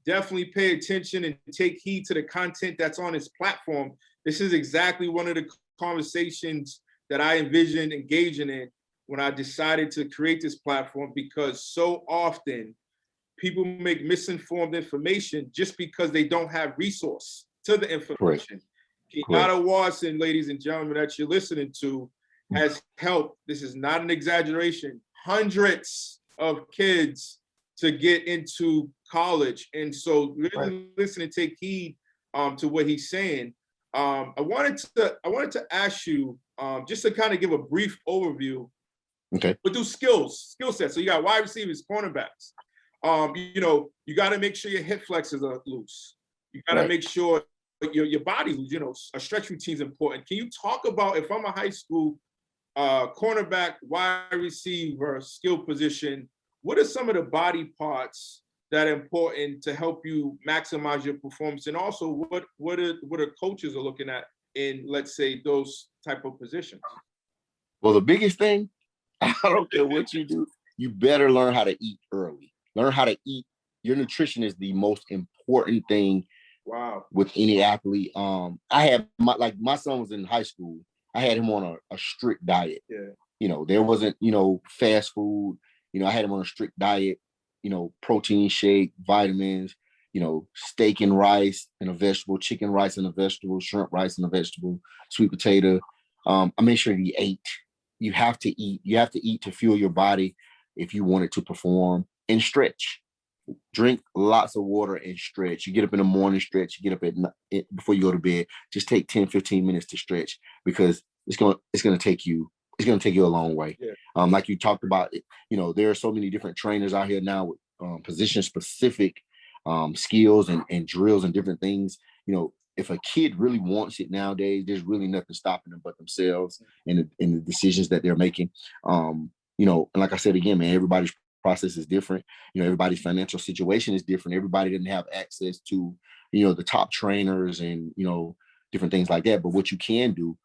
definitely pay attention and take heed to the content that's on this platform. This is exactly one of the conversations that I envisioned engaging in when I decided to create this platform, because so often people make misinformed information just because they don't have resource to the information. Kenyatta Watson, ladies and gentlemen, that you're listening to, has helped, this is not an exaggeration, hundreds of kids to get into college. And so really listen and take heed to what he's saying. I wanted to ask you, just to kind of give a brief overview. Okay. But do skill sets. So you got wide receivers, cornerbacks. You got to make sure your hip flexors are loose. You got to make sure your body's loose. A stretch routine is important. Can you talk about, if I'm a high school cornerback, wide receiver, skill position, what are some of the body parts that are important to help you maximize your performance? And also what are coaches are looking at in, let's say, those type of positions? Well, the biggest thing, I don't care what you do, you better learn how to eat early. Learn how to eat. Your nutrition is the most important thing. Wow. With any athlete. I had my son was in high school. I had him on a strict diet. Yeah. There wasn't, fast food. I had him on a strict diet, protein shake, vitamins, steak and rice and a vegetable, chicken rice and a vegetable, shrimp rice and a vegetable, sweet potato. I made sure he ate. You have to eat. You have to eat to fuel your body if you want it to perform, and stretch. Drink lots of water and stretch. You get up in the morning, stretch. You get up at night before you go to bed. Just take 10, 15 minutes to stretch, because it's gonna take you a long way. Yeah. Like you talked about, there are so many different trainers out here now with position specific skills and drills and different things. If a kid really wants it nowadays, there's really nothing stopping them but themselves and the decisions that they're making. And like I said again, man, everybody's process is different. Everybody's financial situation is different. Everybody didn't have access to, the top trainers and, different things like that. But what you can do,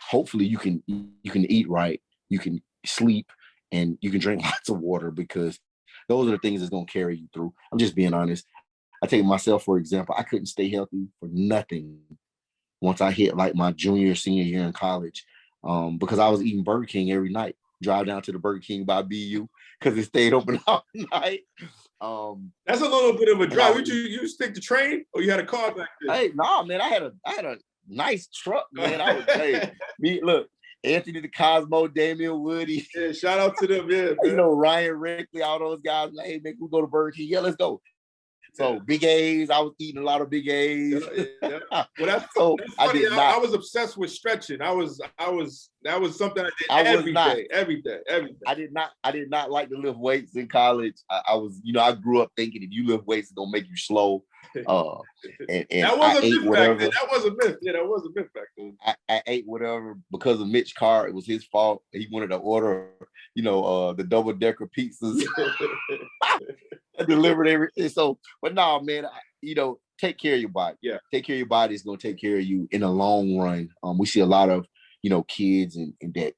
hopefully you can eat right, you can sleep, and you can drink lots of water, because those are the things that's going to carry you through. I'm just being honest. I take myself, for example, I couldn't stay healthy for nothing once I hit like my junior, senior year in college, because I was eating Burger King every night. Drive down to the Burger King by BU because it stayed open all night. That's a little bit of a drive. You just take the train, or you had a car back there? Hey, no, man, I had a nice truck, man. I would say, look, Anthony the Cosmo, Damian Woody. Yeah, shout out to them, yeah. Man. Ryan Rickley, all those guys. Like, hey, man, we go to Burger King. Yeah, let's go. So big A's, I was eating a lot of big A's. Yeah. Well, that's so funny. I did not. I was obsessed with stretching. That was something I did every day. I did not like to lift weights in college. I was, I grew up thinking if you lift weights, it's gonna make you slow. And that was I a ate myth whatever. back then. That was a myth. Yeah, that was a myth back then. I ate whatever because of Mitch Carr. It was his fault. He wanted to order, the double-decker pizzas. I delivered everything. So, but no, man, take care of your body. Yeah. Take care of your body. It's going to take care of you in the long run. We see a lot of, kids and that,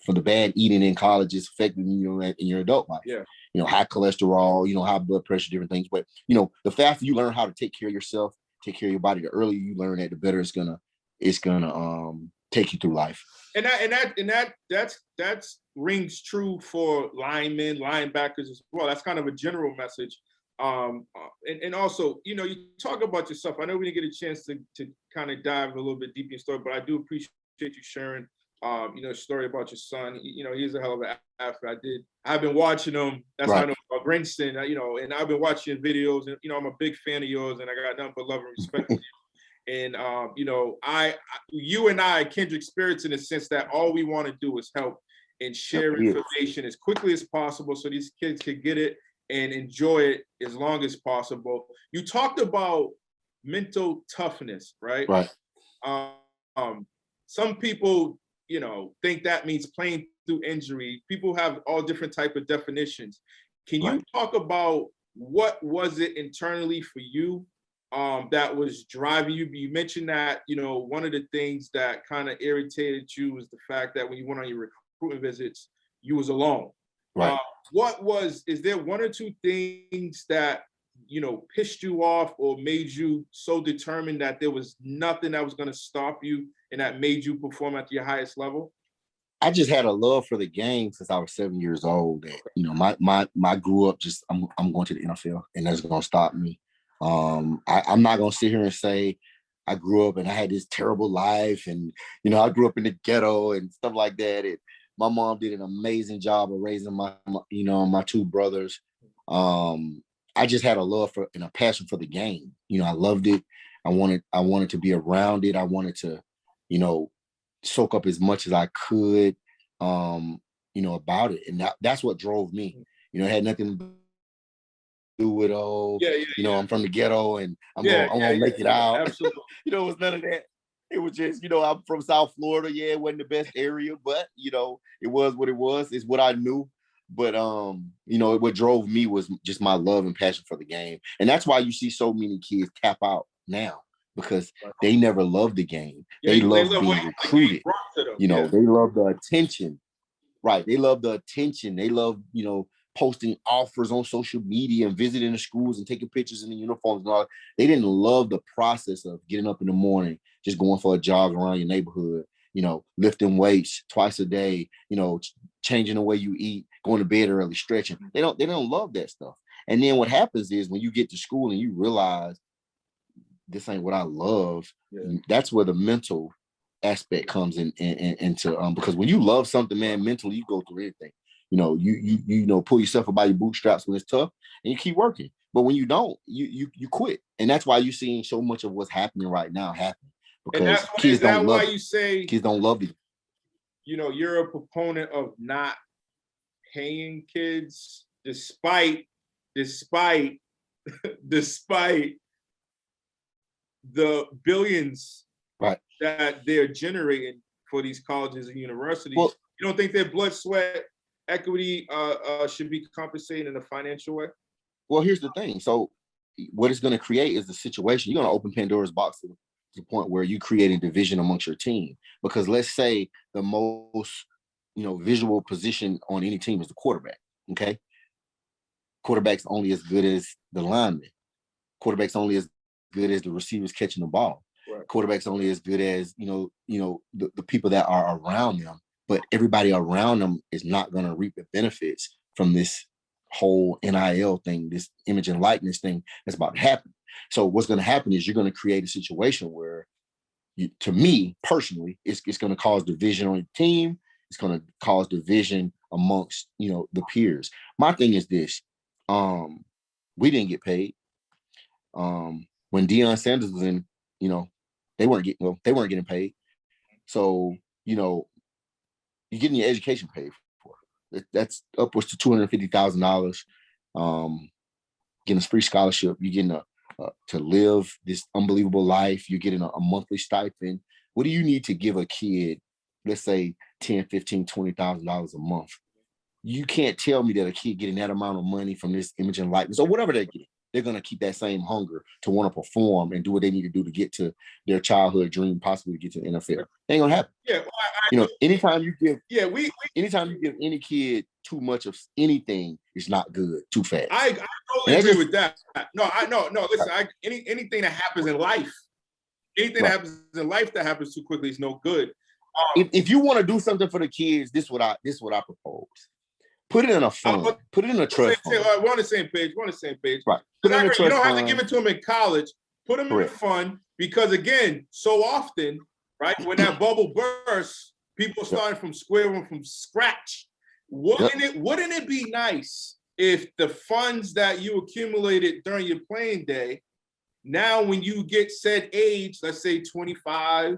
from the bad eating in college is affecting you in your adult life. Yeah. High cholesterol, high blood pressure, different things. But, the faster you learn how to take care of yourself, take care of your body, the earlier you learn that, the better it's gonna take you through life. And that rings true for linemen, linebackers as well. That's kind of a general message. And also, you talk about yourself. I know we didn't get a chance to kind of dive a little bit deep in your story, but I do appreciate you sharing, a story about your son. He's a hell of an athlete. I've been watching him. That's Right. how I know about Princeton, and I've been watching your videos, and, I'm a big fan of yours, and I got nothing but love and respect for you. And, you and I are kindred spirits in the sense that all we want to do is help and share information as quickly as possible so these kids can get it and enjoy it as long as possible. You talked about mental toughness, right? Right. Some people, think that means playing through injury. People have all different type of definitions. Can you talk about what was it internally for you that was driving you? You mentioned that, one of the things that kind of irritated you was the fact that when you went on your recruitment visits, you was alone. Right. Is there one or two things that, pissed you off or made you so determined that there was nothing that was going to stop you and that made you perform at your highest level? I just had a love for the game since I was 7 years old. That, my grew up just, I'm going to the NFL and that's going to stop me. I'm not going to sit here and say I grew up and I had this terrible life and, I grew up in the ghetto and stuff like that. And my mom did an amazing job of raising my two brothers. I just had a love for and a passion for the game. I loved it. I wanted to be around it. I wanted to, soak up as much as I could, about it. And that's what drove me. It had nothing to do with, I'm from the ghetto and I'm gonna make it out. Absolutely. It was none of that. It was just, I'm from South Florida. Yeah, it wasn't the best area, but it was what it was. It's what I knew. But what drove me was just my love and passion for the game. And that's why you see so many kids tap out now, because they never loved the game. They love being recruited. They love the attention. Right. They love the attention. They love, posting offers on social media and visiting the schools and taking pictures in the uniforms and all. They didn't love the process of getting up in the morning, just going for a jog around your neighborhood, lifting weights twice a day, changing the way you eat, going to bed early, stretching. They don't love that stuff. And then what happens is when you get to school and you realize this ain't what I love, that's where the mental aspect comes into because when you love something, man, mentally you go through anything. You pull yourself up by your bootstraps when it's tough and you keep working. But when you don't, you quit. And that's why you're seeing so much of what's happening right now happen. Because kids don't love it. You say kids don't love it. You're a proponent of not paying kids despite the billions that they're generating for these colleges and universities. Well, you don't think their blood, sweat, equity should be compensated in a financial way? Well, here's the thing. So what it's going to create is the situation. You're going to open Pandora's box to the point where you create a division amongst your team. Because let's say the most, visual position on any team is the quarterback. Okay. Quarterback's only as good as the lineman. Quarterback's only as good as the receivers catching the ball. Right. Quarterback's only as good as, the people that are around them. But everybody around them is not going to reap the benefits from this whole NIL thing, this image and likeness thing that's about to happen. So what's going to happen is you're going to create a situation where, to me personally, it's going to cause division on your team. It's going to cause division amongst, the peers. My thing is this: we didn't get paid. When Deion Sanders was in, you know, they weren't getting paid. So, you know, you're getting your education paid for. That's upwards to $250,000. Getting a free scholarship. You're getting to live this unbelievable life. You're getting a monthly stipend. What do you need to give a kid, let's say $10, $15, $20,000 a month? You can't tell me that a kid getting that amount of money from this image and likeness or whatever they get, they're going to keep that same hunger to want to perform and do what they need to do to get to their childhood dream, possibly to get to the NFL. It ain't gonna happen. Yeah, well, anytime you give any kid too much of anything, it's not good. Too fast. I totally agree with that. No. Listen, anything that happens in life, that happens too quickly is no good. If you want to do something for the kids, this is what I propose. Put it in a fund. Put it in a trust fund. We're on the same page. Right. Put it in a trust you don't fund. have to give it to them in college. Put them in a fund because, again, so often, right, when that bubble bursts, people starting from square one, from scratch. Wouldn't it be nice if the funds that you accumulated during your playing day, now when you get said age, let's say 25,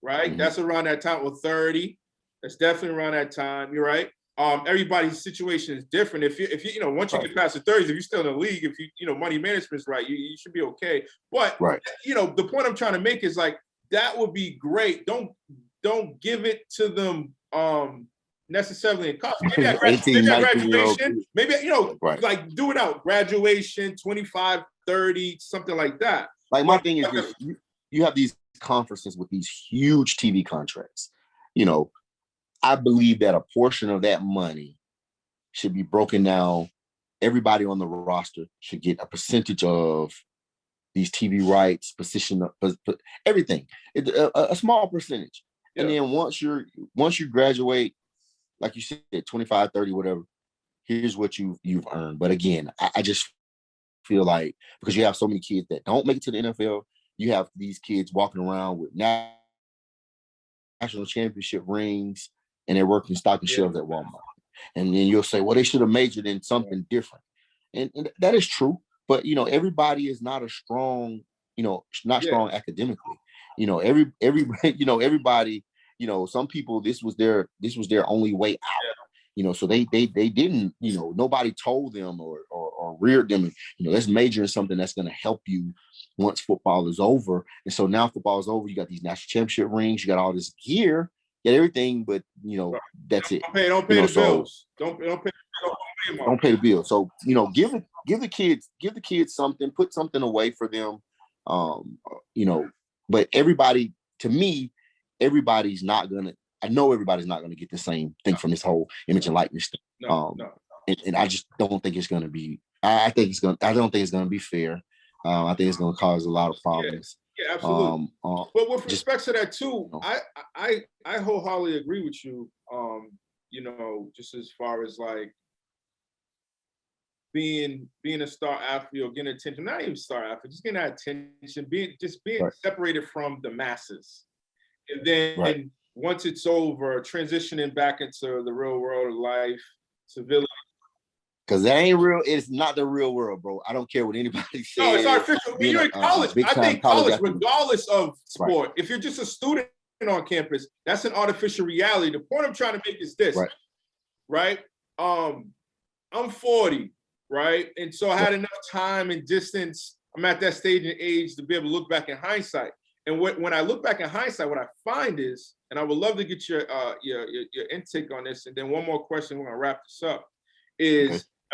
right? Mm-hmm. That's around that time, or 30. That's definitely around that time. You're right. Everybody's situation is different. If you once you get past the 30s, if you're still in the league, if money management's right, you should be okay. But the point I'm trying to make is like that would be great. Don't give it to them necessarily in college. Maybe at graduation, maybe like do it out. Graduation, 25, 30, something like that. Like my thing is this, you have these conferences with these huge TV contracts. I believe that a portion of that money should be broken down. Everybody on the roster should get a percentage of these TV rights, position, everything. A small percentage. Yeah. And then once you graduate, like you said, 25, 30, whatever, here's what you've earned. But again, I just feel like because you have so many kids that don't make it to the NFL, you have these kids walking around with national championship rings, and they're working stocking shelves at Walmart. And then you'll say, well, they should have majored in something different. And that is true. But, everybody is not strong academically. Everybody, some people, this was their only way out. So they didn't, nobody told them or reared them, let's major in something that's going to help you once football is over. And so now football is over. You got these national championship rings, you got all this gear, get everything, but that's it. Don't pay the bills. Don't pay the bills. So give the kids something, put something away for them. But everybody, to me, everybody's not gonna get the same thing from this whole image and likeness thing. No. And I just don't think it's gonna be. I don't think it's gonna be fair. I think it's gonna cause a lot of problems. Yeah, absolutely. But with respect to that too, I wholeheartedly agree with you. Just as far as like being a star athlete or getting attention, not even star athlete, just getting that attention, being separated from the masses. And then once it's over, transitioning back into the real world of life, civility. Because that ain't real. It's not the real world, bro. I don't care what anybody says. No, it's artificial. When you're in college, I think college, regardless of sport, if you're just a student on campus, that's an artificial reality. The point I'm trying to make is this, right? I'm 40, right? And so I had enough time and distance. I'm at that stage and age to be able to look back in hindsight. And when I look back in hindsight, what I find is, and I would love to get your intake on this. And then one more question, we're gonna wrap this up.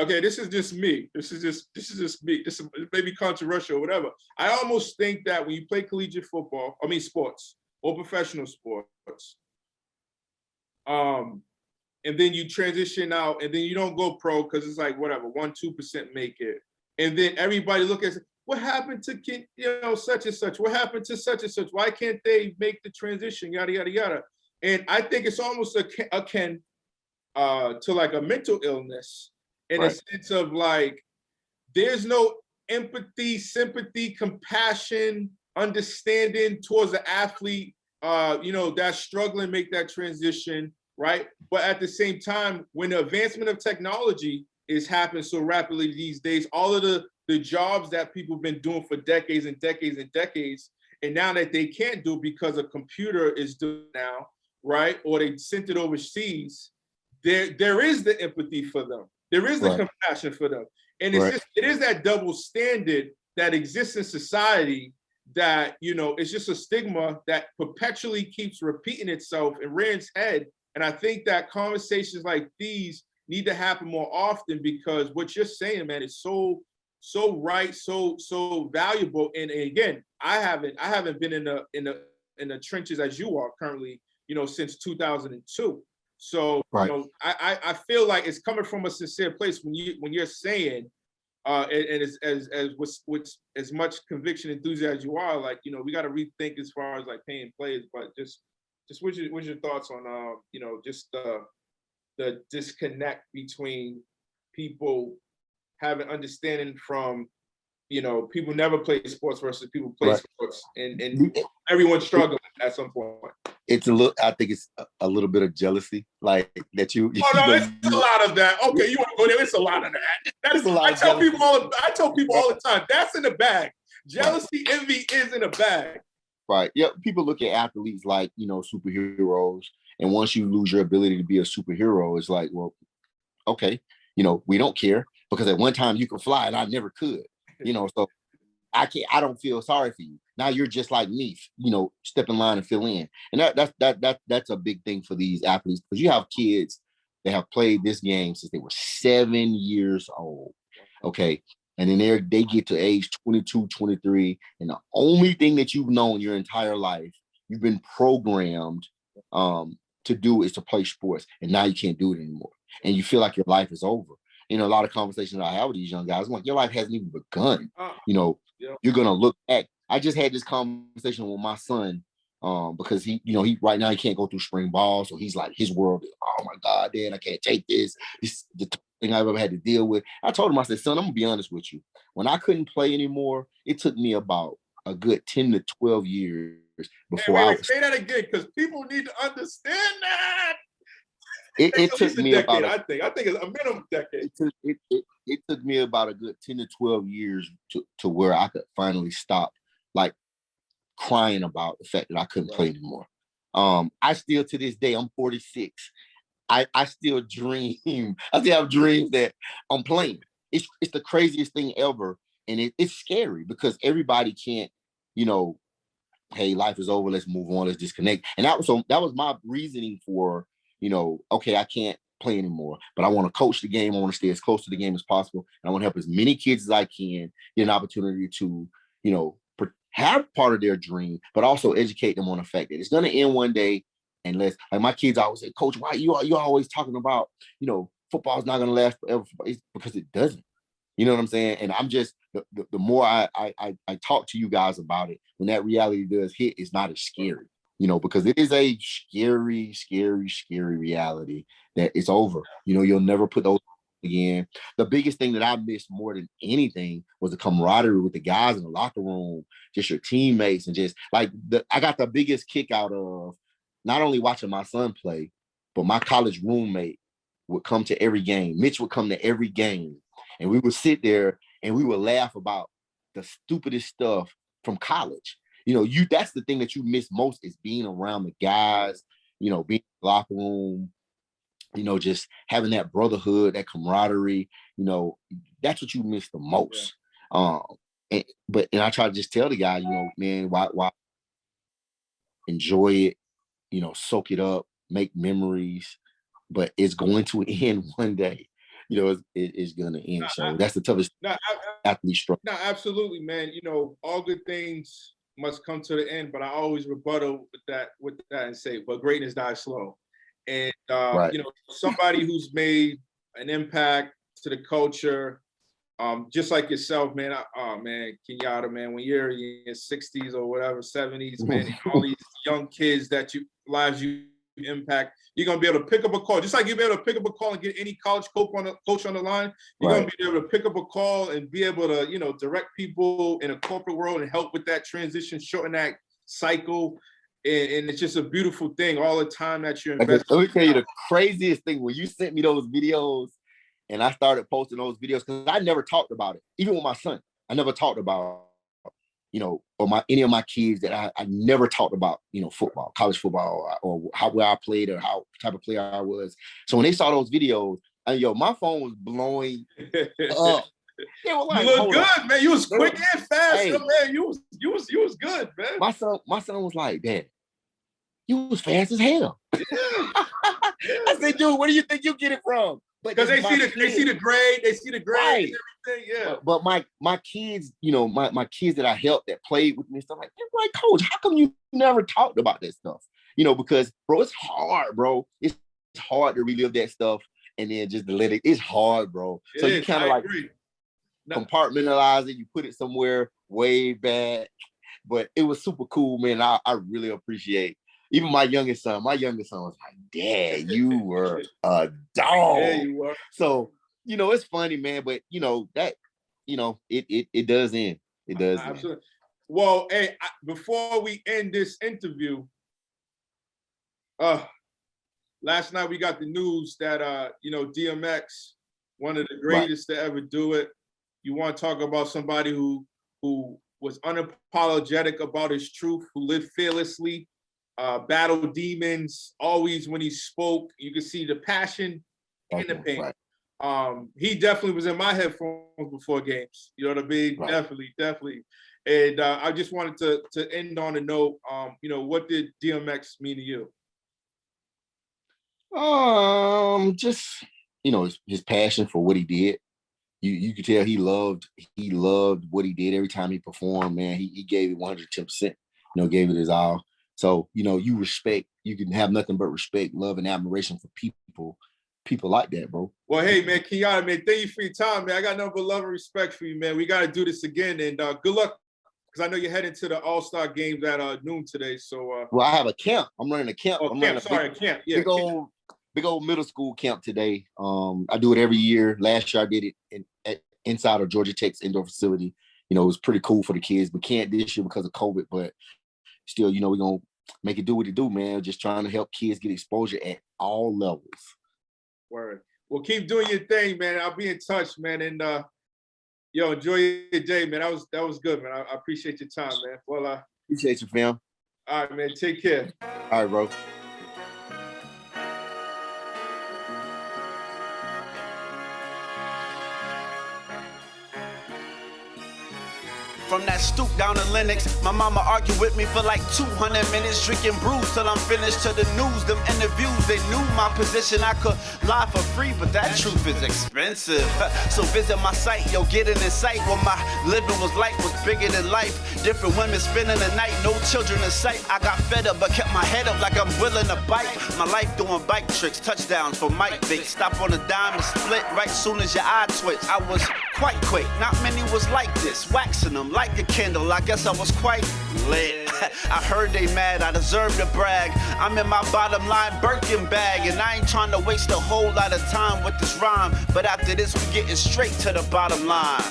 Okay, this is just me. This is just me. This may be controversial or whatever. I almost think that when you play collegiate football, sports or professional sports, and then you transition out, and then you don't go pro because it's like whatever, 1-2% make it, and then everybody look at what happened to such and such. What happened to such and such? Why can't they make the transition? Yada yada yada. And I think it's almost akin to like a mental illness. In a sense of like, there's no empathy, sympathy, compassion, understanding towards the athlete, that's struggling to make that transition, right? But at the same time, when the advancement of technology is happening so rapidly these days, all of the the jobs that people have been doing for decades and decades and decades. And now that they can't do because a computer is doing now, right? Or they sent it overseas, there is the empathy for them. There is the compassion for them. And it's just, it is that double standard that exists in society that, you know, it's just a stigma that perpetually keeps repeating itself and rearing its head. And I think that conversations like these need to happen more often, because what you're saying, man, is so right, so valuable. And again, I haven't been in the trenches as you are currently, you know, since 2002. So, you know, I feel like it's coming from a sincere place when you're saying, and as much conviction, enthusiasm as you are, like, you know, we got to rethink as far as like paying players. But just what's your thoughts on you know, just the disconnect between people having understanding from, you know, people never play sports versus people play sports, and everyone's struggling at some point. It's I think it's a little bit of jealousy, like that you. Oh no, it's a lot of that. Okay, you want to go there? It's a lot of that. That's a lot. I tell people all the time. That's in the bag. Jealousy, envy is in the bag. Right. Yeah. People look at athletes like, you know, superheroes, and once you lose your ability to be a superhero, it's like, well, okay, you know, we don't care, because at one time you could fly and I never could. You know, so I don't feel sorry for you. Now you're just like me, you know, step in line and fill in. And that's a big thing for these athletes, because you have kids that have played this game since they were 7 years old. Okay. And then they get to age 22, 23. And the only thing that you've known your entire life, you've been programmed to do, is to play sports. And now you can't do it anymore. And you feel like your life is over. You know, a lot of conversations I have with these young guys, I'm like, your life hasn't even begun. You know, you're going to look back. I just had this conversation with my son because he right now he can't go through spring ball. So he's like, his world is, oh my God, Dad, I can't take this. This is the thing I've ever had to deal with. I told him, I said, son, I'm going to be honest with you. When I couldn't play anymore, it took me about a good 10 to 12 years before I was. Say that again, because people need to understand that. It took me about I think it's a minimum decade. It took me about a good 10 to 12 years to where I could finally stop, like, crying about the fact that I couldn't play anymore. I still, to this day, I'm 46. I still dream. I still have dreams that I'm playing. It's the craziest thing ever, and it's scary because everybody can't, you know, hey, life is over, let's move on, let's disconnect. And that was my reasoning for, you know, okay, I can't play anymore, but I want to coach the game. I want to stay as close to the game as possible. And I want to help as many kids as I can get an opportunity to, you know, have part of their dream, but also educate them on the fact that it's going to end one day. Unless, like, my kids always say, Coach, why you always talking about, you know, football's not going to last forever? It's because it doesn't. You know what I'm saying? And I'm just, the more I talk to you guys about it, when that reality does hit, it's not as scary. You know, because it is a scary, scary, scary reality that it's over. You know, you'll never put those again. The biggest thing that I missed more than anything was the camaraderie with the guys in the locker room, just your teammates, and just like I got the biggest kick out of not only watching my son play, but my college roommate would come to every game. Mitch would come to every game, and we would sit there and we would laugh about the stupidest stuff from college. You know, that's the thing that you miss most, is being around the guys, you know, being in the locker room, you know, just having that brotherhood, that camaraderie, you know, that's what you miss the most. Yeah. And I try to just tell the guy, you know, man, why enjoy it, you know, soak it up, make memories, but it's going to end one day. You know, it's going to end. So that's the toughest athlete struggle. No, absolutely, man. You know, all good things must come to the end, but I always rebuttal with that and say, but greatness dies slow. And you know, somebody who's made an impact to the culture, just like yourself, man. Man, Kenyatta, man, when you're in your 60s or whatever, 70s, man, all these young kids lives you impact, you're gonna be able to pick up a call, just like you'll be able to pick up a call and get any college coach on the line. You're gonna be able to pick up a call and be able to, you know, direct people in a corporate world and help with that transition, shorten that cycle. And it's just a beautiful thing all the time that you're investing. Let me tell you the craziest thing. When you sent me those videos, And I started posting those videos because I never talked about it. Even with my son, I never talked about, or any of my kids that I never talked about, football, college football, or how well I played or how type of player I was. So when they saw those videos, my phone was blowing up. They were like, you look good, on. man. You was quick and fast, hey, man. You was good, man. My son was like, Dad, you was fast as hell. I said, dude, where do you think you get it from? Because they see the grade, right. and everything. Yeah. But my kids, my kids that I helped that played with me and stuff they're like, Coach, how come you never talked about that stuff? Because bro, it's hard, bro. It's hard to relive that stuff and then just to let it. It's hard, bro. So you kind of like compartmentalize it. You put it somewhere way back. But it was super cool, man. I really appreciate. Even my youngest son was like, Dad, you were a dog. Yeah, you were. So, it's funny, man, but that, it does end. It does Absolutely. end. Well, hey, before we end this interview, last night we got the news that DMX, one of the greatest to ever do it. You want to talk about somebody who was unapologetic about his truth, who lived fearlessly, battled demons. Always when he spoke, you could see the passion and the pain. Right. He definitely was in my headphones before games. You know what I mean? Right. Definitely. And I just wanted to end on a note. What did DMX mean to you? Just his passion for what he did. You could tell he loved what he did every time he performed. Man, he gave it 110%. Gave it his all. So you can have nothing but respect, love, and admiration for people like that, bro. Well, hey, man, Kenyatta, man, thank you for your time, man. I got nothing but love and respect for you, man. We got to do this again, and good luck, because I know you're heading to the All-Star games at noon today. So, well, I have a camp. I'm running a camp. Camp. Yeah, big old middle school camp today. I do it every year. Last year I did it inside of Georgia Tech's indoor facility. It was pretty cool for the kids. We can't this year because of COVID, but still, we're going to make it do what it do, man. Just trying to help kids get exposure at all levels. Word. Well, keep doing your thing, man. I'll be in touch, man. And enjoy your day, man. That was good, man. I appreciate your time, man. Well, appreciate you, fam. All right, man. Take care. All right, bro. From that stoop down in Lenox, my mama argued with me for like 200 minutes, drinking brews till I'm finished. To the news, them interviews, they knew my position. I could lie for free, but that truth is expensive. So visit my site, get an insight. What my living was like was bigger than life. Different women spending the night, no children in sight. I got fed up, but kept my head up like I'm willing to bite. My life doing bike tricks, touchdowns for Mike Vick. Stop on a dime and split right soon as your eye twitch. I was quite quick, not many was like this. Waxing them like a candle, I guess I was quite lit. I heard they mad, I deserve to brag. I'm in my bottom line Birkin bag, and I ain't trying to waste a whole lot of time with this rhyme. But after this, we getting straight to the bottom line.